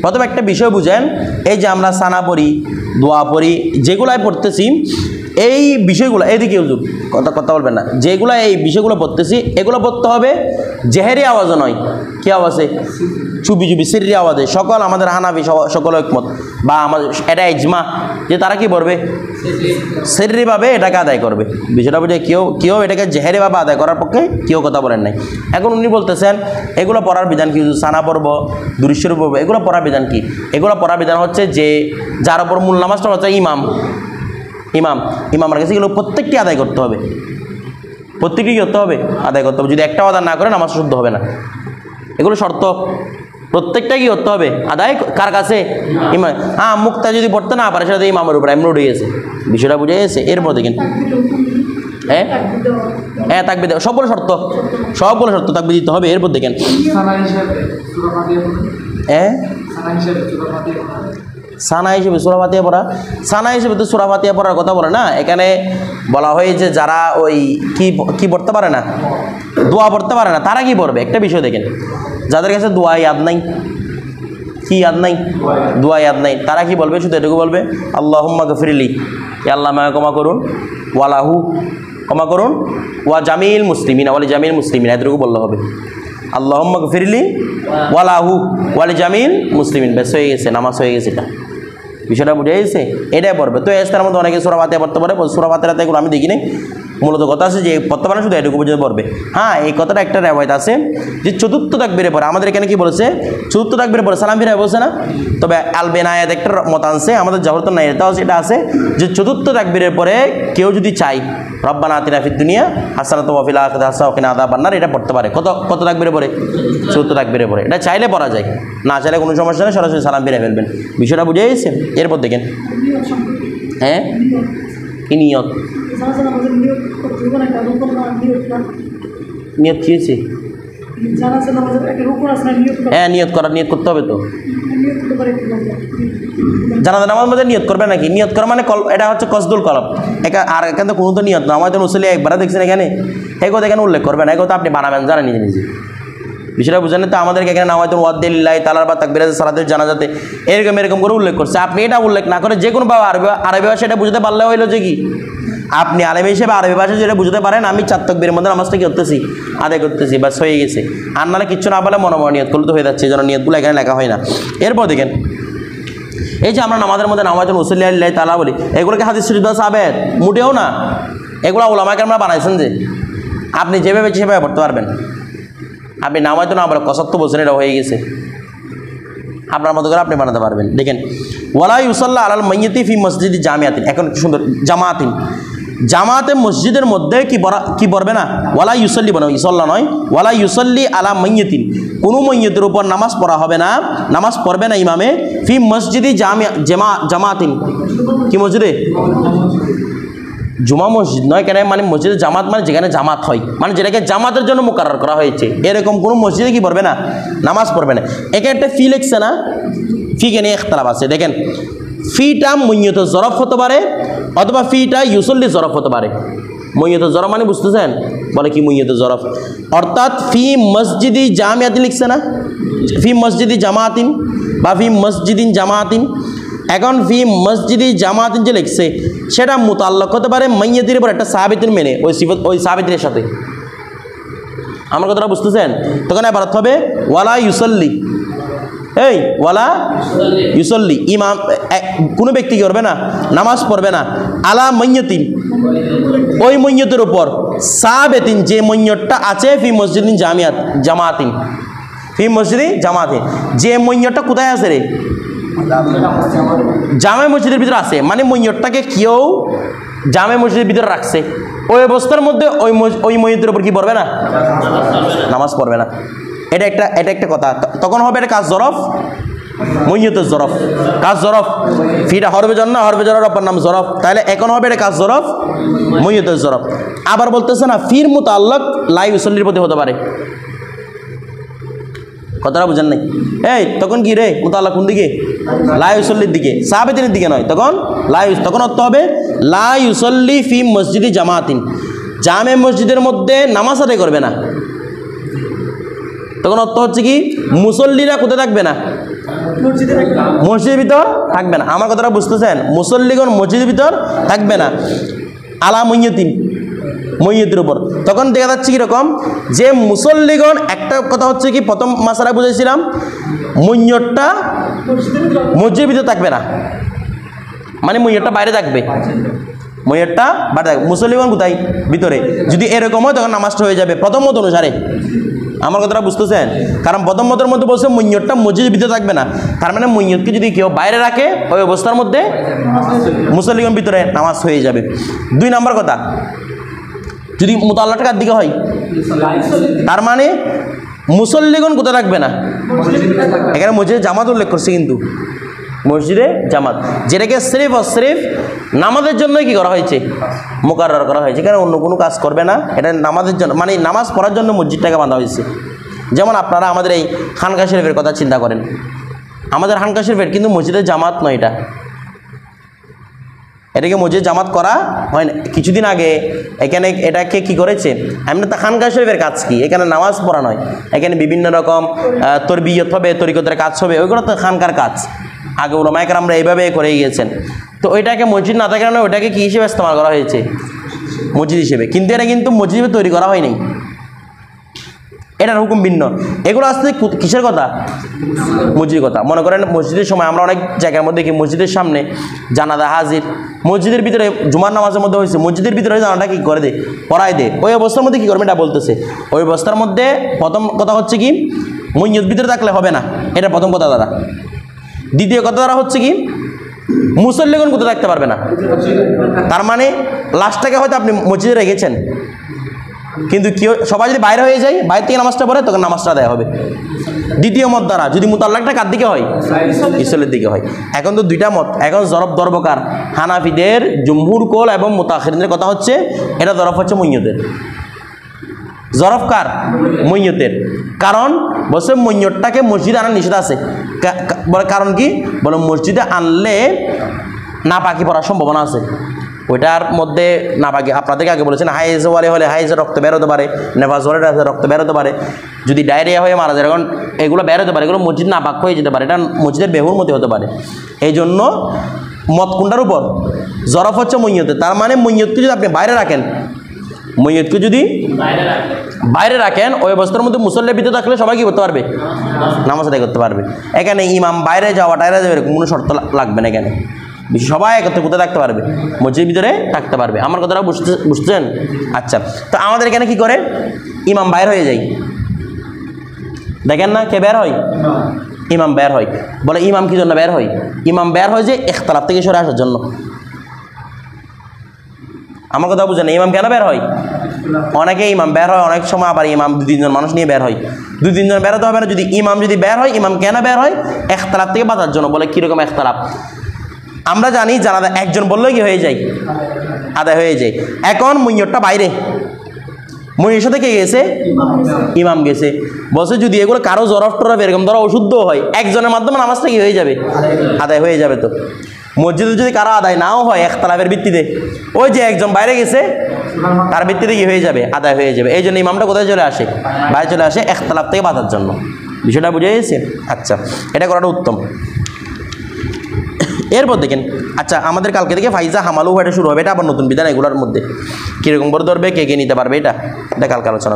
প্রথমে একটা বিষয় বুঝেন, এই যে আমরা সানা পড়ি, দোয়া পড়ি, যেগুলাই পড়তেছি, এই বিষয়গুলো, এইদিকে হুজুর কথা বলবেন না, যেগুলো এই বিষয়গুলো পড়তেছি এগুলো পড়তে হবে জেহেরি আওয়াজও নয়। কি আওয়াজে? চুপি চুপি সিররি আওয়াজে। সকল আমাদের হানাফি সকল একমত, বা আমাদের এটা ইজমা যে তারা কি পড়বে? সিররিভাবে এটাকে আদায় করবে। বিষয়টা বুঝে কেউ এটাকে জেহেরিভাবে আদায় করার পক্ষে কেউ কথা বলেন নাই। এখন উনি বলতেছেন এগুলো পড়ার বিধান কি? সানা পড়ব, দুরুশ্বর পড়বো, এগুলো পড়ার বিধান কি? এগুলো পড়ার বিধান হচ্ছে যে যার ওপর মূল নামাজটা হচ্ছে ইমামের কাছে এগুলো প্রত্যেকটি আদায় করতে হবে। প্রত্যেকটি করতে হবে, আদায় করতে হবে। যদি একটা আদায় না করে নামাজ শুদ্ধ হবে না। এগুলো শর্ত, প্রত্যেকটাই কি করতে হবে? আদায় কার কাছে? ইমাম। হ্যাঁ, মুক্তা যদি পড়তে না পারে সেটা ইমামের উপর এমনি উঠে গেছে। বিষয়টা বুঝে গেছে? এরপর দেখেন, হ্যাঁ তাকবীর দেওয়া সবগুলো শর্ত তাকবীর দিতে হবে। এরপর দেখেন, সানা হিসেবে সূরা ফাতিহা পড়া, সানা হিসেবে তো সূরা ফাতিহা পড়ার কথা বলে না। এখানে বলা হয় যে যারা ওই কি পড়তে পারে না, দোয়া পড়তে পারে না, তারা কি পড়বে? একটা বিষয় দেখেন, যাদের কাছে দোয়া ইয়াদ নাই, কি ইয়াদ নাই? দোয়া ইয়াদ নাই, তারা কি বলবে? শুধু এটুকু বলবে আল্লাহুম্মা গফিরলি, আল্লাহ আমাকে ক্ষমা করুন, ওয়ালাহু ক্ষমা করুন, ওয়া জামিল মুসলিমিন, ওয়ালি জামিল মুসলিমিন, এতটুকু বললে হবে। আল্লাহুম্মা গফিরলি ওয়ালাহু ওয়ালি জামিল মুসলিমিন, বেশ হয়ে গেছে, নামাজ হয়ে গেছে। এটা বিষয়টা বুঝে গেছে, এটাই পড়বে। তো এস্তার মধ্যে অনেকে সূরা ফাতিহা পড়তে পারে, সূরা ফাতিহাতে এগুলো আমি দেখি নাই। মূলত কথা আছে যে পড়তে পারে শুধু এটুকু পর্যন্ত পড়বে। হ্যাঁ, এই কথাটা একটা রেওয়ায়েত আছে যে চতুর্থ তাকবীরে পড়ে। আমাদের এখানে কি বলেছে? চতুর্থ তাকবীরে পড়ে সালাম ফিরায় বলছে না? তবে আল বেনায়াত একটা মত আনছে, আমাদের জহরতুন নাইয়াতাও সেটা আছে যে চতুর্থ তাকবীরের পরে কেউ যদি চাই রব্বানা আতিনা ফিদ দুনিয়া হাসানাতাও ওয়া ফিল আখিরাতি হাসানাতাও ওয়া কিনা আযাবান নার, এটা পড়তে পারে। কত তাকবীরে পড়ে? চতুর্থ তাকবীরে পড়ে। এটা চাইলে পড়া যায়, না চাইলে কোনো সমস্যা নেই, সরাসরি সালাম ফিরে ফেলবেন। বিষয়টা বুঝে গেছে? এরপর দেখেন, হ্যাঁ কি নিয়ত? নিয়ত কি হয়েছে? হ্যাঁ, নিয়ত করতে হবে তো। জানাজা নামাজ মধ্যে নিয়ত করবে নাকি? নিয়ত করা মানে এটা হচ্ছে কসদুল কলব। আর এখানে তো কোনো তো নিয়ত না। আমাদের মুসল্লি একবার দেখছেন এখানে, এগো এখানে উল্লেখ করবে না, এগো তো আপনি বানাবেন জানেন নিজে। বিষয়টা বুঝেন? তো আমাদেরকে এখানে নামায়তুল ওয়াদ্দিল্লাহি তাআলা বা তাকবীরাত সালাতের জানাজাতে এরকম করে উল্লেখ করছে। আপনি এটা উল্লেখ না করে যে কোনো আরবি ভাষা এটা বুঝতে পারলে হইলো যে কি আপনি আলেম হিসেবে আরবি ভাষা যেটা বুঝতে পারেন, আমি 4 তাকবীরের মধ্যে নামাজটা কি করতেছি? আদায় করতেছি, বাস হয়ে গেছে। আর নাহলে কিচ্ছু না বলে মনে নিয়ত করলে তো হয়ে যাচ্ছে, এই জন্য নিয়তগুলো এখানে লেখা হয় না। এরপর দেখেন, এই যে আমরা নামাজের মধ্যে নামায়তুল ওয়াসিল্লাহি তাআলা বলি, এগুলোকে হাদিস শরীফ সাবেত মোটেও না। এগুলো উলামায়ে কেরামরা বানাইছেন যে আপনি যেভাবে সেভাবে পড়তে পারবেন। আপনি নামায়তো না বলে কসত্ব বলছেন, এটা হয়ে গেছে, আপনার মতো করে আপনি বানাতে পারবেন। দেখেন, ওয়ালা ইউসাল্লা আলাল মাইয়িতি ফি মসজিদি জামিয়াতিন, এখন কি সুন্দর, জামাতিন, জামাতে মসজিদের মধ্যে কি পড়বে না, ওয়ালা ইউসল্লি বনা ইসল্লা নয়, ওয়ালা ইউসল্লি আলা মাইয়াতিন, কোনো মাইয়াতের উপর নামাজ পড়া হবে না, নামাজ পড়বে না ইমামে ফি মসজিদি জামাতিন, কি মসজিদে, জুমা মসজিদ নয় কেন, মানে মসজিদে জামাত মানে যেখানে জামাত হয়, মানে যেটাকে জামাতের জন্য মুকাররার করা হয়েছে, এরকম কোনো মসজিদে কি পড়বে না, নামাজ পড়বে না। একে একটা ফি লিখছে না, ফিকে নিয়ে ইখতিলাফ আছে। দেখেন ফিটা মুইয়ত জরফ হতে পারে অথবা ফিটা ইউসল্লি জরফ হতে পারে। মুইয়ত জরফ মানে বুঝতেছেন, বলে কি মুইয়ত জরফ, অর্থাৎ ফি মসজিদি জামিয়াতিন লিখছে না, ফি মসজিদি জামাতিন বা ফি মসজিদিন জামাতিন। এখন ফি মসজিদি জামাতিন যে লিখছে সেটা মুতাল্লাক হতে পারে মাইয়াতির উপর একটা সাহাবিতির মেনে, ওই সাহাবিতির সাথে। আমার কথাটা বুঝতেছেন? তখন এবার হবে ওয়ালা ইউসল্লি, এই ওয়ালা ইউসল্লি, ইমাম কোনো ব্যক্তি কি করবে না, নামাজ পড়বে না, আলা মাইয়াতিন, ওই মইয়তের উপর, সাবেতিন, যে মইয়তটা আছে ফি মসজিদিন জামাতিন, ফি মসজিদি জামাতিন, যে মইয়তটা কোথায় আছে রে, জামে মসজিদের ভিতরে আছে, মানে মইয়তটাকে কেউ জামে মসজিদের ভিতরে রাখছে, ওই অবস্থার মধ্যে ওই মইয়তের উপর কি পড়বে না, নামাজ পড়বে না। এটা একটা কথা। তখন হবে এটা কাজ জরফ, মইয়তের জরফ, কাজ জরফ, ফিটা হরবে জন না, হরবে জরফ অপর নাম জরফ, তাহলে এখন হবে এটা কাজ জরফ, মইয়তের জরফ। আবার বলতেছে না ফির মুতাল্লাক লা ইউসল্লির প্রতি হতে পারে, কথাটা বুঝেন নাই? এই তখন কি রে মুতাল্লাক কোন দিকে, লা ইউসল্লির দিকে, সাহাবিদের দিকে নয়। তখন তখন অর্থ হবে লা ইউসল্লি ফি মসজিদি জামাতিন, জামে মসজিদের মধ্যে নামাজ আদায় করবে না। তখন অর্থ হচ্ছে কি মুসল্লিরা কোথায় থাকবে না, মসজিদের ভিতর থাকবে না। আমার কথাটা বুঝতেছেন? মুসল্লিগণ মসজিদের ভিতর থাকবে না, আলা মইয়াতিন, মইয়তের উপর। তখন দেখা যাচ্ছে কীরকম, যে মুসল্লিগণ, একটা কথা হচ্ছে কি প্রথম মাসালা বুঝেছিলাম, মইয়তটা মসজিদের ভিতরে থাকবে না, মানে মইয়তটা বাইরে থাকবে, মইয়তটা বাইরে থাকবে, মুসল্লিগণ কোথায়, ভিতরে। যদি এরকম হয় তখন নামাজটা হয়ে যাবে প্রথম মত অনুসারে। আমার কথাটা বুঝতেছেন? কারণ প্রথম মতের মধ্যে বলছে মইয়তটা মসজিদের ভিতরে থাকবে না, তার মানে মইয়তকে যদি কেউ বাইরে রাখে ওই অবস্থার মধ্যে মুসল্লিগণ ভিতরে, নামাজ হয়ে যাবে। 2 নম্বর কথা, যদি মুতাল্লাকটা কার দিকে হয়, তার মানে মুসল্লিগণ কোথায় থাকবে না, এখানে মসজিদে জামাত উল্লেখ করছে, কিন্তু মসজিদে জামাত যেটাকে সিরিফ ও সিরিফ নামাজের জন্যই কি করা হয়েছে, মুকাররার করা হয়েছে, এখানে অন্য কোনো কাজ করবে না, এটা নামাজের জন্য, মানে নামাজ পড়ার জন্য মসজিদটাকে বাঁধা হয়েছে। যেমন আপনারা আমাদের এই খানকা শরীফের কথা চিন্তা করেন, আমাদের খানকা শরীফের কিন্তু মসজিদের জামাত নয়, এটাকে মসজিদ জামাত করা হয় না। কিছুদিন আগে এখানে এটাকে কি করেছে, এমনি তো খানকা শরীফের কাজ কি, এখানে নামাজ পড়া নয়, এখানে বিভিন্ন রকম তরবিয়ত হবে, তরিকতের কাজ হবে, ওইগুলো তো খানকার কাজ, আগে ওলামায়ে কেরামরা এইভাবে করে গিয়েছেন। তো ওইটাকে মসজিদ না থাকার কারণে ওইটাকে কী হিসেবে ইস্তেমাল করা হয়েছে, মসজিদ হিসেবে, কিন্তু এটা কিন্তু মসজিদ তৈরি করা হয়নি, এটার হুকুম ভিন্ন। এগুলো আসতে কিসের কথা, মসজিদের কথা। মনে করেন মসজিদের সময় আমরা অনেক জায়গার মধ্যে দেখি মসজিদের সামনে জানাজা হাজির, মসজিদের ভিতরে জুমার নামাজের মধ্যে হয়েছে, মসজিদের ভিতরে জানাটা কি করে দে, পড়ায় দে, ওই অবস্থার মধ্যে কী করবে এটা বলতেছে। ওই অবস্থার মধ্যে প্রথম কথা হচ্ছে কি মইয়ত ভিতরে থাকলে হবে না, এটা প্রথম কথা দ্বারা। দ্বিতীয় কথা দ্বারা হচ্ছে কি মুসল্লিগণ কোথাও থাকতে পারবে না, তার মানে লাশটাকে হয়তো আপনি মসজিদে রেখেছেন, কিন্তু কেউ সবাই যদি বাইরে হয়ে যায়, বাইরে থেকে নামাজটা পড়ে, তখন নামাজটা দেওয়া হবে। দ্বিতীয় মত দ্বারা যদি মুতাল্লাকটা কার দিকে হয়, ইসলামের দিকে হয়। এখন তো 2টা মত, এখন জরফ দরবকার, হানাফিদের জমহুর কোল এবং মুতাখিরিনদের কথা হচ্ছে এটা জরফ হচ্ছে মইয়তের, জরফ কার, মইয়তের। কারণ বলছে মইয়তটাকে মসজিদে আনার নিষেধ আছে, বলে কারণ কি, বলে মসজিদে আনলে নাপাকি পড়ার সম্ভাবনা আছে, ওইটার মধ্যে নাপাকি, আপনাদেরকে আগে বলেছেন হাইজ ওয়ালে হলে হাইজের রক্ত বের হতে পারে, নেফাজ ওয়ালে রক্ত বের হতে পারে, যদি ডায়রিয়া হয়ে মারা যায়, এখন এগুলো বের হতে পারে, এগুলো মসজিদ নাপাক হয়ে যেতে পারে, এটা মসজিদের বেহুর মধ্যে হতে পারে। এই জন্য মত কোনটার উপর, জরফ হচ্ছে মইয়তে, তার মানে মইয়তকে যদি আপনি বাইরে রাখেন, মইয়তকে যদি বাইরে রাখেন, ওই অবস্থার মধ্যে মুসল্লির ভিতরে থাকলে সবাই কি করতে পারবে, নামাজ আদায় করতে পারবে। এখানে ইমাম বাইরে যাওয়া টাইরে যাবে এরকম কোনো শর্ত লাগবে না, এখানে সবাই একত্রে কোথায় থাকতে পারবে, মসজিদের ভিতরে থাকতে পারবে। আমার কথাটা বুঝছেন? আচ্ছা, তো আমাদের এখানে কি করে, ইমাম বাইর হয়ে যায়, দেখেন না কে বের হয়, ইমাম বের হয়। বলে ইমাম কি জন্য বের হয়, ইমাম বের হয় যে ইখতিলাফ থেকে সরে আসার জন্য। আমার কথা বুঝেন, ইমাম কেন বের হয়? অনেকে ইমাম বের হয়, অনেক সময় আবার ইমাম 2-3 জন মানুষ নিয়ে বের হয়। 2-3 জন বেরোতে হবে না। যদি ইমাম যদি বের হয়, ইমাম কেন বের হয়? ইখতিলাফ থেকে বাঁচার জন্য। বলে কীরকম ইখতিলাফ? আমরা জানি জানাজা একজন বললেই কি হয়ে যায়? আদায় হয়ে যায়। এখন মুইয়রটা বাইরে, মুইয়ের সাথে কে গেছে? ইমাম গেছে। বলছে যদি এগুলো কারো জরফ টরফ এরকম ধরো অশুদ্ধ হয়, একজনের মাধ্যমে নামাজটা কি হয়ে যাবে? আদায় হয়ে যাবে। তো মসজিদে যদি কারো আদায় নাও হয় ইখতিলাফের ভিত্তিতে, ওই যে একজন বাইরে গেছে তার ভিত্তিতে কি হয়ে যাবে? আদায় হয়ে যাবে। এই জন্য ইমামটা কোথায় চলে আসে? বাইরে চলে আসে, ইখতিলাফ থেকে বাঁচার জন্য। বিষয়টা বুঝে গেছে? আচ্ছা, এটা করাটা উত্তম। এরপর দেখেন, আচ্ছা আমাদের কালকে থেকে ফাইজা হামালু এটা শুরু হবে। এটা আবার নতুন বিধান, এগুলোর মধ্যে কীরকম করে ধরবে, কে কে নিতে পারবে, এটা কালকে আলোচনা।